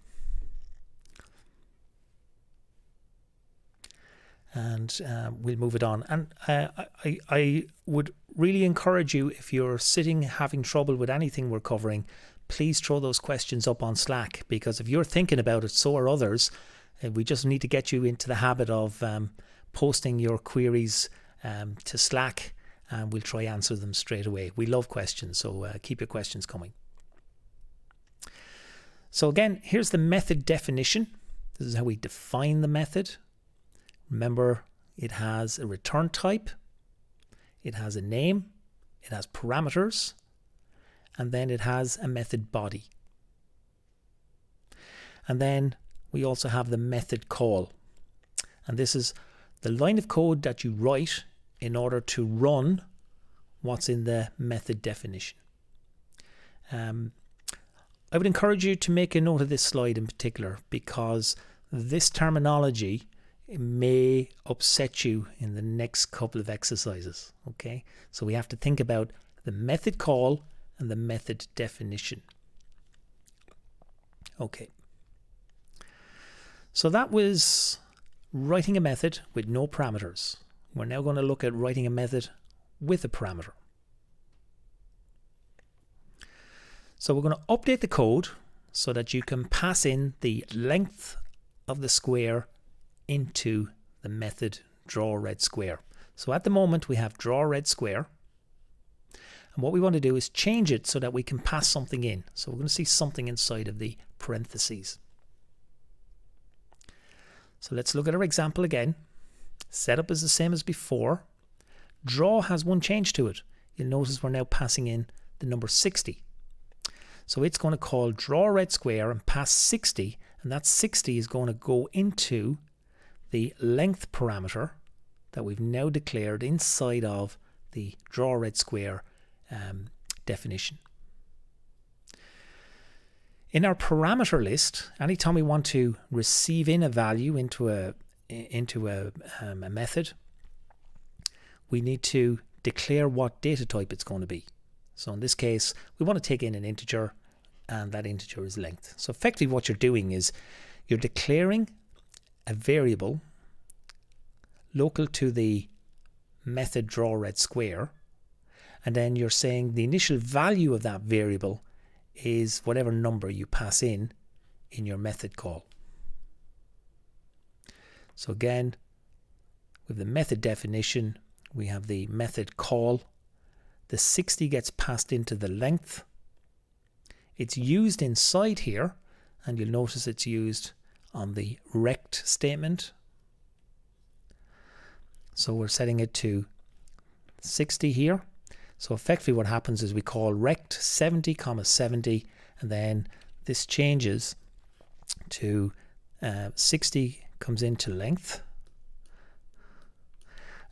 And we'll move it on. And I would really encourage you, if you're sitting having trouble with anything we're covering, please throw those questions up on Slack, because if you're thinking about it, so are others. We just need to get you into the habit of posting your queries to Slack, and we'll try answer them straight away. We love questions, so keep your questions coming. So again, here's the method definition. This is how we define the method. Remember, it has a return type, it has a name, it has parameters, and then it has a method body. And then we also have the method call. And this is the line of code that you write in order to run what's in the method definition. I would encourage you to make a note of this slide in particular, because this terminology may upset you in the next couple of exercises. Okay, so we have to think about the method call and the method definition. Okay, So that was writing a method with no parameters. We're now going to look at writing a method with a parameter. So we're going to update the code so that you can pass in the length of the square into the method drawRedSquare. So at the moment we have drawRedSquare, and what we want to do is change it so that we can pass something in. So we're going to see something inside of the parentheses. So let's look at our example again. Setup is the same as before. Draw has one change to it. You'll notice we're now passing in the number 60. So it's going to call drawRedSquare and pass 60, and that 60 is going to go into the length parameter that we've now declared inside of the drawRedSquare definition. In our parameter list, anytime we want to receive in a value into a method, we need to declare what data type it's going to be. So in this case, we want to take in an integer, and that integer is length. So effectively what you're doing is you're declaring a variable local to the method drawRedSquare, and then you're saying the initial value of that variable is whatever number you pass in your method call. So again, with the method definition, we have the method call. The 60 gets passed into the length. It's used inside here, and you'll notice it's used on the rect statement. So we're setting it to 60 here. So effectively what happens is we call rect 70, 70, and then this changes to 60 comes into length,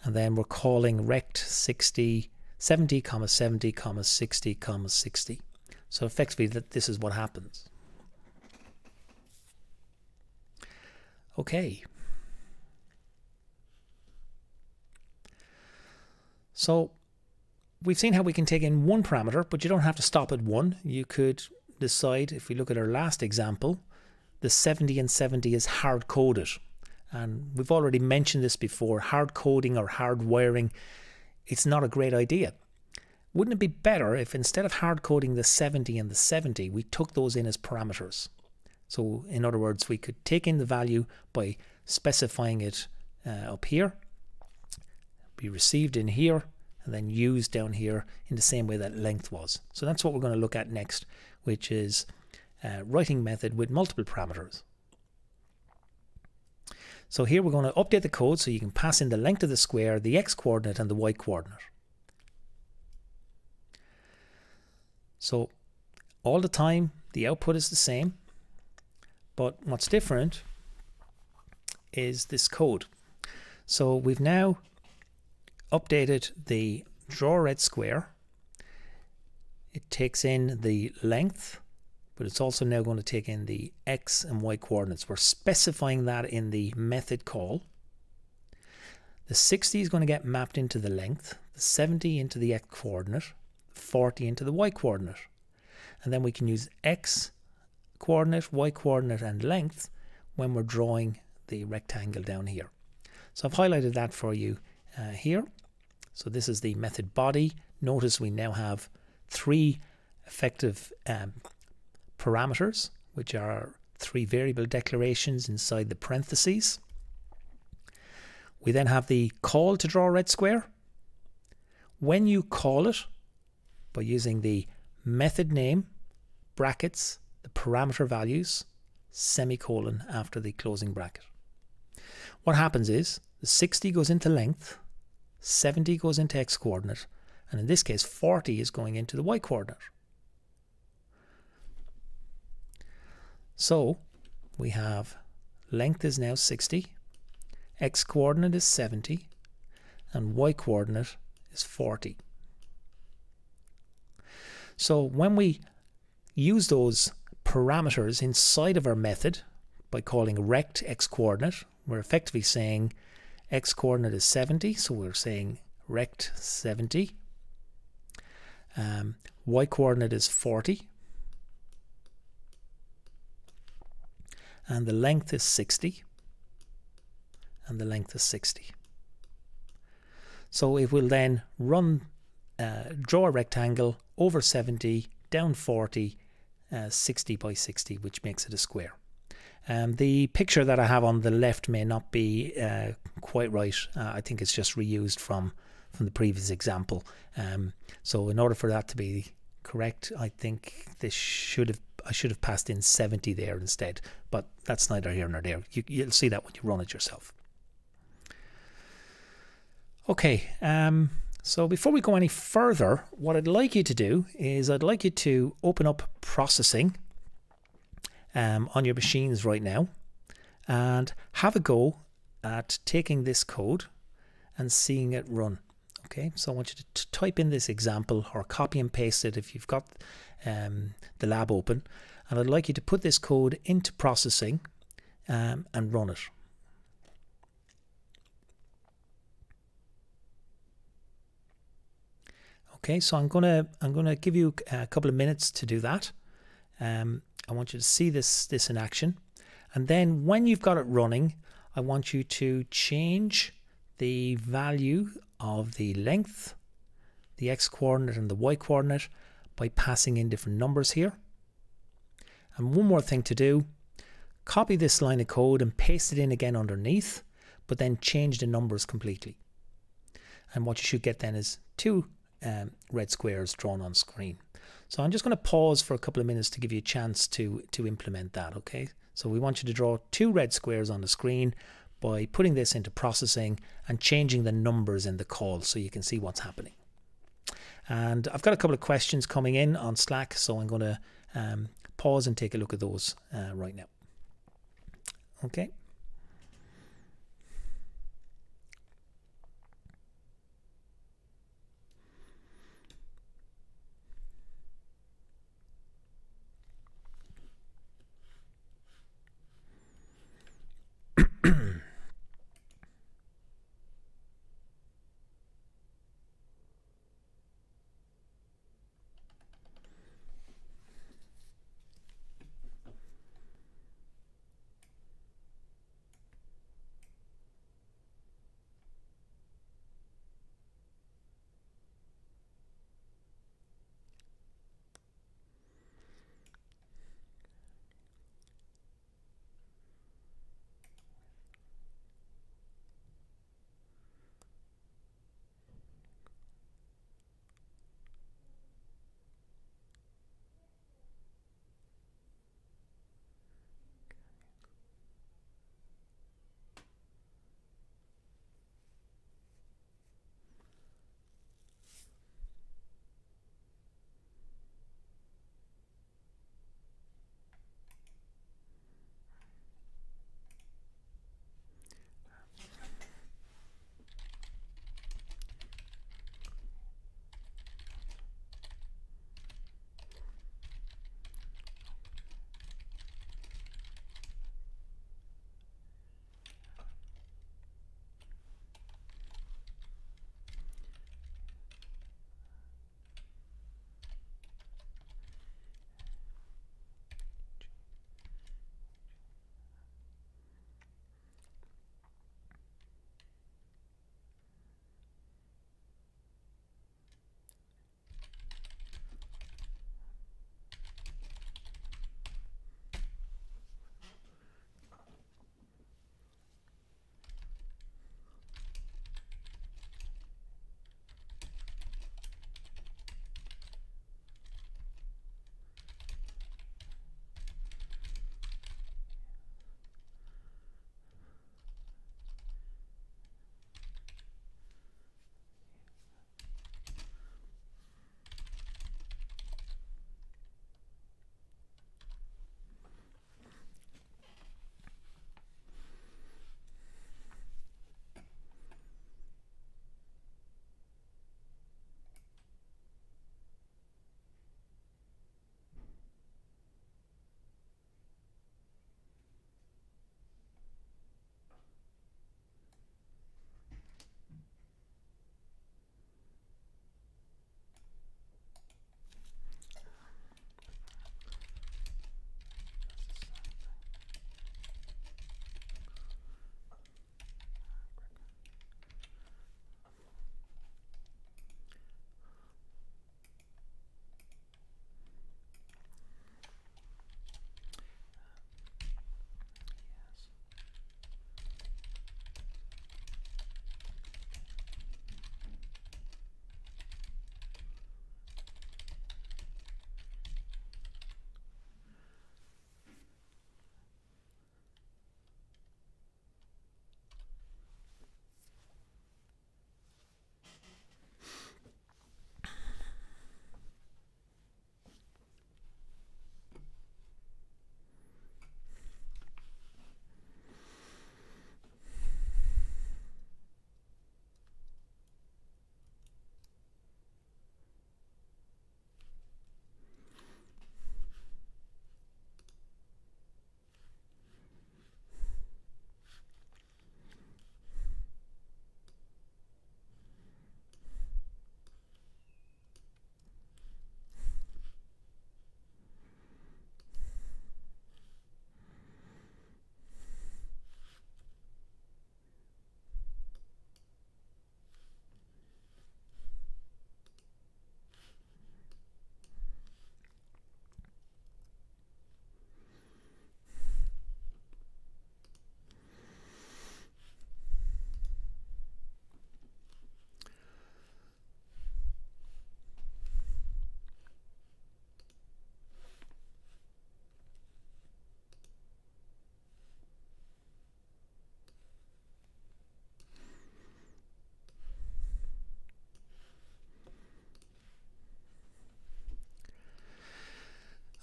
and then we're calling rect 60, 70, 70, 60, 60. So effectively this is what happens. Okay. So we've seen how we can take in one parameter, but you don't have to stop at one. You could decide, if we look at our last example, the 70 and 70 is hard coded. And we've already mentioned this before, hard coding or hard wiring, it's not a great idea. Wouldn't it be better if instead of hard coding the 70 and the 70, we took those in as parameters? So in other words, we could take in the value by specifying it up here, be received in here, and then used down here in the same way that length was. So that's what we're going to look at next, which is writing method with multiple parameters. So here we're going to update the code so you can pass in the length of the square, the x coordinate and the y coordinate. So all the time the output is the same, but what's different is this code. So we've now updated the drawRedSquare. It takes in the length, but it's also now going to take in the x and y coordinates. We're specifying that in the method call. The 60 is going to get mapped into the length, the 70 into the x coordinate, 40 into the y coordinate. And then we can use x coordinate, y coordinate and length when we're drawing the rectangle down here. So I've highlighted that for you here. So this is the method body. Notice we now have three effective parameters, which are three variable declarations inside the parentheses. We then have the call to drawRedSquare. When you call it by using the method name, brackets, the parameter values, semicolon after the closing bracket. What happens is the 60 goes into length, 70 goes into x coordinate, and in this case 40 is going into the y coordinate. So we have length is now 60, x coordinate is 70, and y coordinate is 40. So when we use those parameters inside of our method by calling rect x coordinate, we're effectively saying x coordinate is 70, so we're saying rect 70. Y coordinate is 40. and the length is 60, and the length is 60. So it will then draw a rectangle over 70, down 40, 60 by 60, which makes it a square. The picture that I have on the left may not be quite right. I think it's just reused from the previous example. So in order for that to be correct, I think I should have passed in 70 there instead, but that's neither here nor there. You'll see that when you run it yourself. Okay, so before we go any further, what I'd like you to do is I'd like you to open up processing on your machines right now and have a go at taking this code and seeing it run. Okay, so I want you to type in this example or copy and paste it if you've got the lab open, and I'd like you to put this code into processing and run it. Okay, so I'm gonna give you a couple of minutes to do that. I want you to see this in action, and then when you've got it running, I want you to change the value of the length, the x coordinate and the y coordinate by passing in different numbers here. And one more thing to do, copy this line of code and paste it in again underneath, but then change the numbers completely. And what you should get then is two red squares drawn on screen. So I'm just going to pause for a couple of minutes to give you a chance to implement that. Okay, so we want you to draw two red squares on the screen by putting this into processing and changing the numbers in the call so you can see what's happening. And I've got a couple of questions coming in on Slack, so I'm going to pause and take a look at those right now. Okay.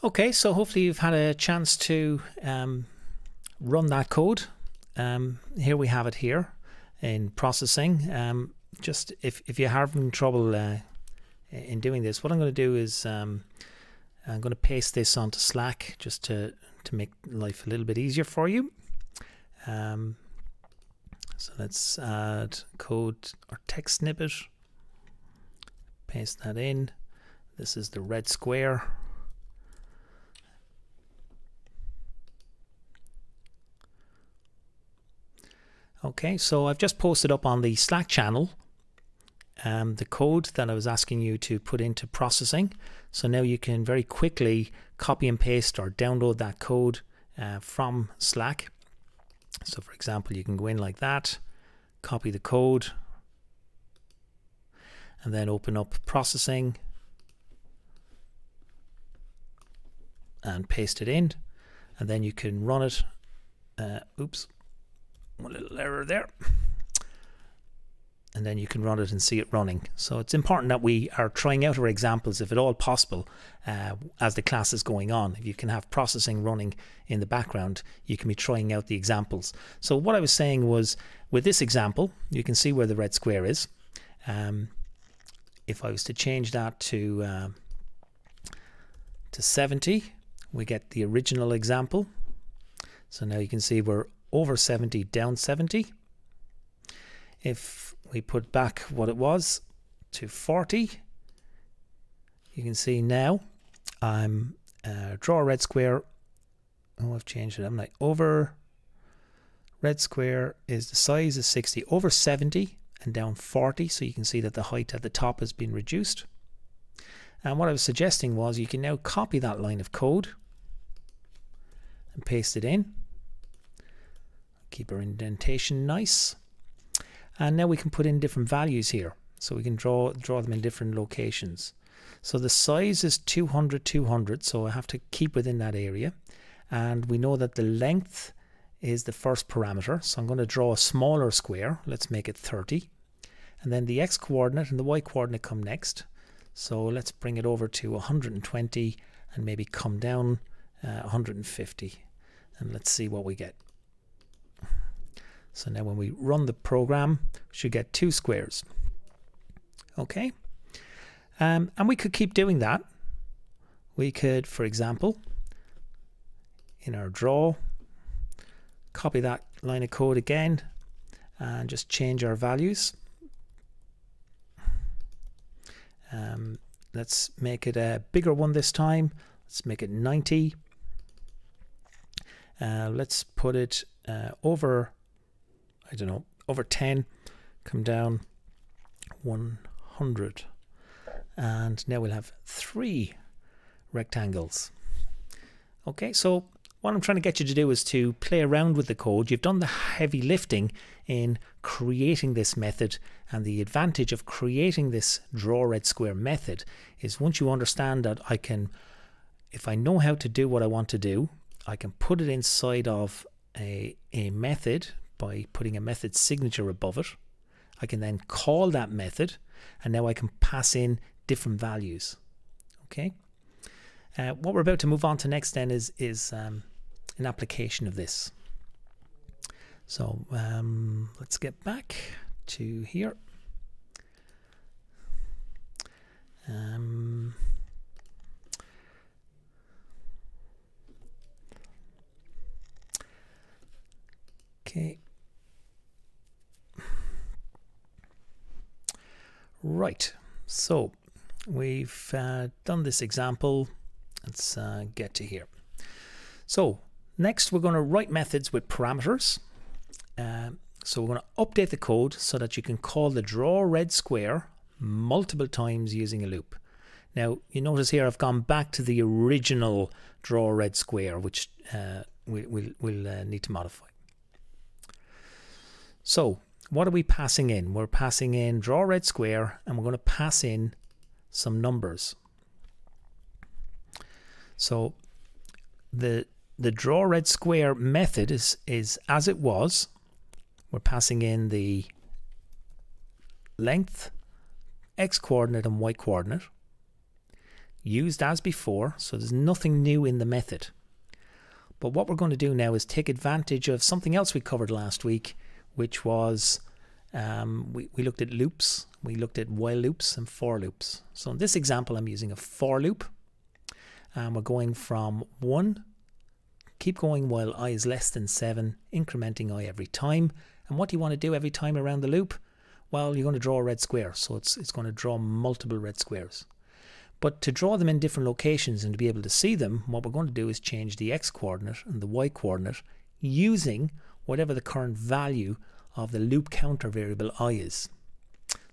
Okay, so hopefully you've had a chance to run that code. Here we have it here in processing. Just if you're having trouble in doing this, what I'm going to do is I'm going to paste this onto Slack just to make life a little bit easier for you. So let's add code or text snippet, paste that in. This is the red square. Okay, so I've just posted up on the Slack channel the code that I was asking you to put into processing. So now you can very quickly copy and paste or download that code from Slack. So for example, you can go in like that, copy the code, and then open up processing and paste it in, and then you can run it. Oops, one little error there. And then you can run it and see it running. So it's important that we are trying out our examples, if at all possible, as the class is going on. If you can have processing running in the background, you can be trying out the examples. So what I was saying was, with this example, you can see where the red square is. If I was to change that to 70, we get the original example. So now you can see we're over 70, down 70. If we put back what it was to 40, you can see now I'm draw a red square. Oh, I've changed it. I'm like over red square is the size is 60, over 70 and down 40. So you can see that the height at the top has been reduced. And what I was suggesting was you can now copy that line of code and paste it in. Keep our indentation nice. And now we can put in different values here. So we can draw them in different locations. So the size is 200, 200. So I have to keep within that area. And we know that the length is the first parameter. So I'm going to draw a smaller square. Let's make it 30. And then the X coordinate and the Y coordinate come next. So let's bring it over to 120 and maybe come down 150. And let's see what we get. So now when we run the program, we should get 2 squares. Okay. And we could keep doing that. We could, for example, in our draw, copy that line of code again and just change our values. Let's make it a bigger one this time. Let's make it 90. Let's put it over, I don't know, over 10, come down 100. And now we'll have 3 rectangles. Okay, so what I'm trying to get you to do is to play around with the code. You've done the heavy lifting in creating this method, and the advantage of creating this draw red square method is once you understand that I can, if I know how to do what I want to do, I can put it inside of a method by putting a method signature above it. I can then call that method, and now I can pass in different values. Okay. What we're about to move on to next then is an application of this. So let's get back to here. Okay. Right. So we've done this example. Let's get to here. So next we're going to write methods with parameters. So we're going to update the code so that you can call the draw red square multiple times using a loop. Now you notice here I've gone back to the original draw red square, which we'll need to modify. So what are we passing in? We're passing in draw red square, and we're going to pass in some numbers. So the draw red square method is as it was. We're passing in the length, X coordinate and Y coordinate. used as before, so there's nothing new in the method. But what we're going to do now is take advantage of something else we covered last week, which was we looked at loops, we looked at while loops and for loops. So in this example, I'm using a for loop, and we're going from 1, keep going while I is less than 7, incrementing I every time. And what do you want to do every time around the loop? Well, you're going to draw a red square, so it's going to draw multiple red squares. But to draw them in different locations and to be able to see them, what we're going to do is change the x coordinate and the y coordinate using whatever the current value of the loop counter variable I is.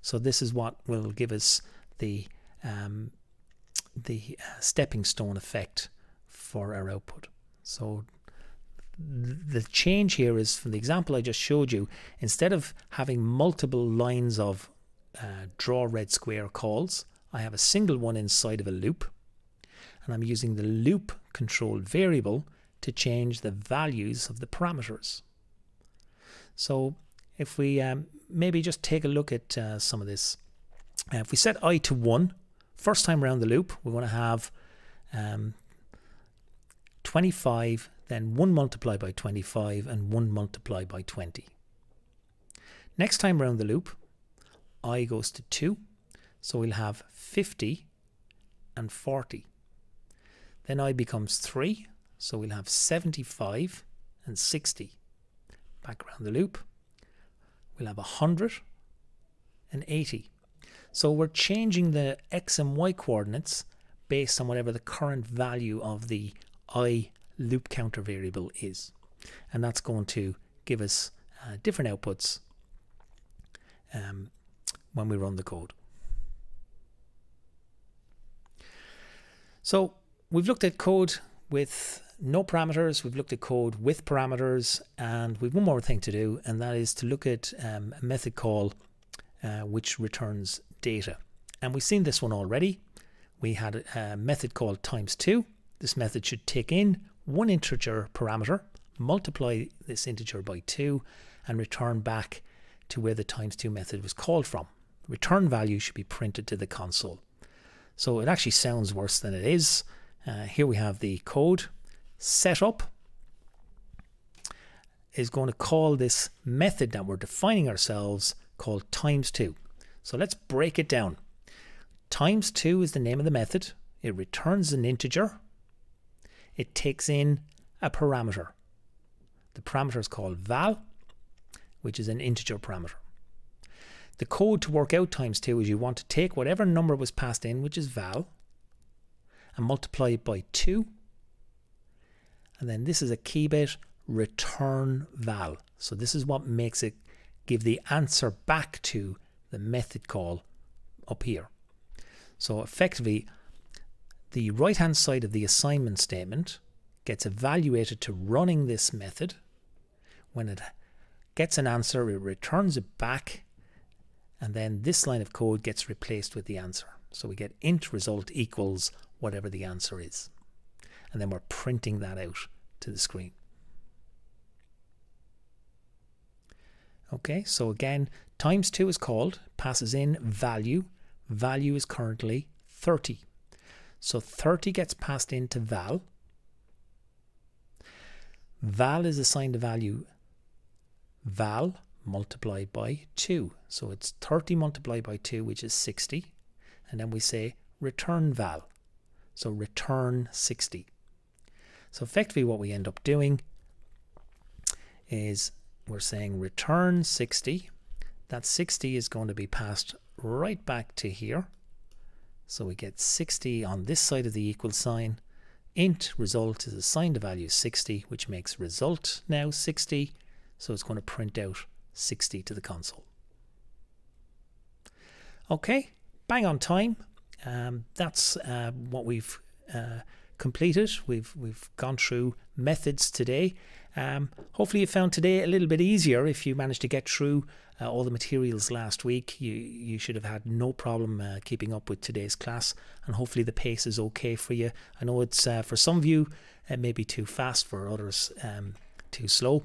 So this is what will give us the stepping stone effect for our output. So the change here is, from the example I just showed you, instead of having multiple lines of draw red square calls, I have a single one inside of a loop, and I'm using the loop controlled variable to change the values of the parameters. So if we maybe just take a look at some of this. If we set I to 1, first time around the loop, we're going to have 25, then 1 multiplied by 25 and 1 multiplied by 20. Next time around the loop, I goes to 2. So we'll have 50 and 40. Then I becomes 3, so we'll have 75 and 60. Back around the loop, we'll have 100 and 80. So we're changing the x and y coordinates based on whatever the current value of the I loop counter variable is. And that's going to give us different outputs when we run the code. So we've looked at code with no parameters, we've looked at code with parameters, and we've one more thing to do, and that is to look at a method call which returns data. And we've seen this one already. We had a method called times2. This method should take in one integer parameter, multiply this integer by 2, and return back to where the times2 method was called from. The return value should be printed to the console. So it actually sounds worse than it is. Here we have the code. Setup is going to call this method that we're defining ourselves called times2. So let's break it down. Times2 is the name of the method. It returns an integer. It takes in a parameter. The parameter is called val, which is an integer parameter. The code to work out times2 is you want to take whatever number was passed in, which is val, and multiply it by 2. And then this is a key bit, return val. So this is what makes it give the answer back to the method call up here. So effectively, the right hand side of the assignment statement gets evaluated to running this method. When it gets an answer, it returns it back, and then this line of code gets replaced with the answer. So we get int result equals whatever the answer is. And then we're printing that out to the screen. Okay, so again, times2 is called, passes in value. Value is currently 30. So 30 gets passed into val. Val is assigned a value val multiplied by 2. So it's 30 multiplied by 2, which is 60. And then we say return val. So return 60. So effectively what we end up doing is we're saying return 60. That 60 is going to be passed right back to here. So we get 60 on this side of the equal sign. Int result is assigned a value 60, which makes result now 60. So it's going to print out 60 to the console. Okay, bang on time. That's what we've completed. We've gone through methods today. Hopefully you found today a little bit easier. If you managed to get through all the materials last week, you should have had no problem keeping up with today's class, and hopefully the pace is okay for you. I know it's for some of you it may be too fast, for others too slow.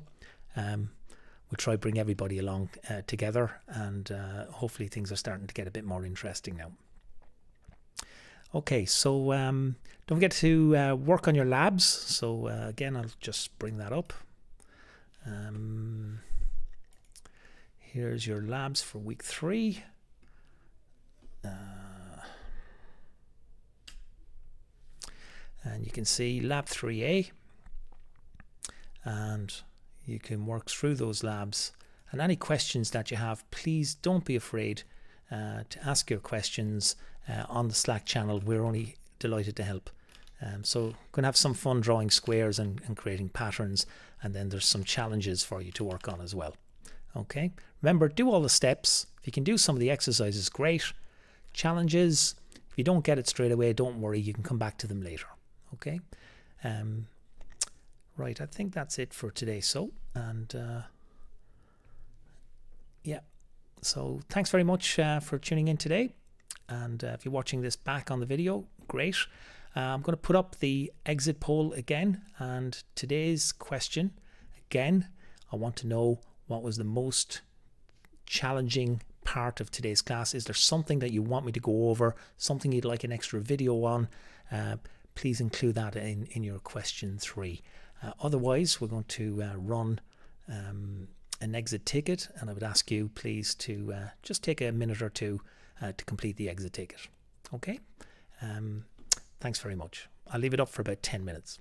We'll try to bring everybody along together, and hopefully things are starting to get a bit more interesting now. Okay, so don't forget to work on your labs. So again, I'll just bring that up. Here's your labs for week 3. And you can see lab 3A, and you can work through those labs. And any questions that you have, please don't be afraid to ask your questions on the Slack channel. We're only delighted to help. So we're going to have some fun drawing squares and creating patterns, and then there's some challenges for you to work on as well. Okay, remember, do all the steps. If you can do some of the exercises, great. Challenges, if you don't get it straight away, don't worry, you can come back to them later. Okay, right, I think that's it for today. So, and yeah, so thanks very much for tuning in today. And if you're watching this back on the video, great. I'm going to put up the exit poll again, and today's question, again, I want to know what was the most challenging part of today's class. Is there something that you want me to go over, something you'd like an extra video on? Please include that in your question 3. Otherwise, we're going to run an exit ticket, and I would ask you please to just take a minute or two to complete the exit ticket. Okay, thanks very much. I'll leave it up for about 10 minutes.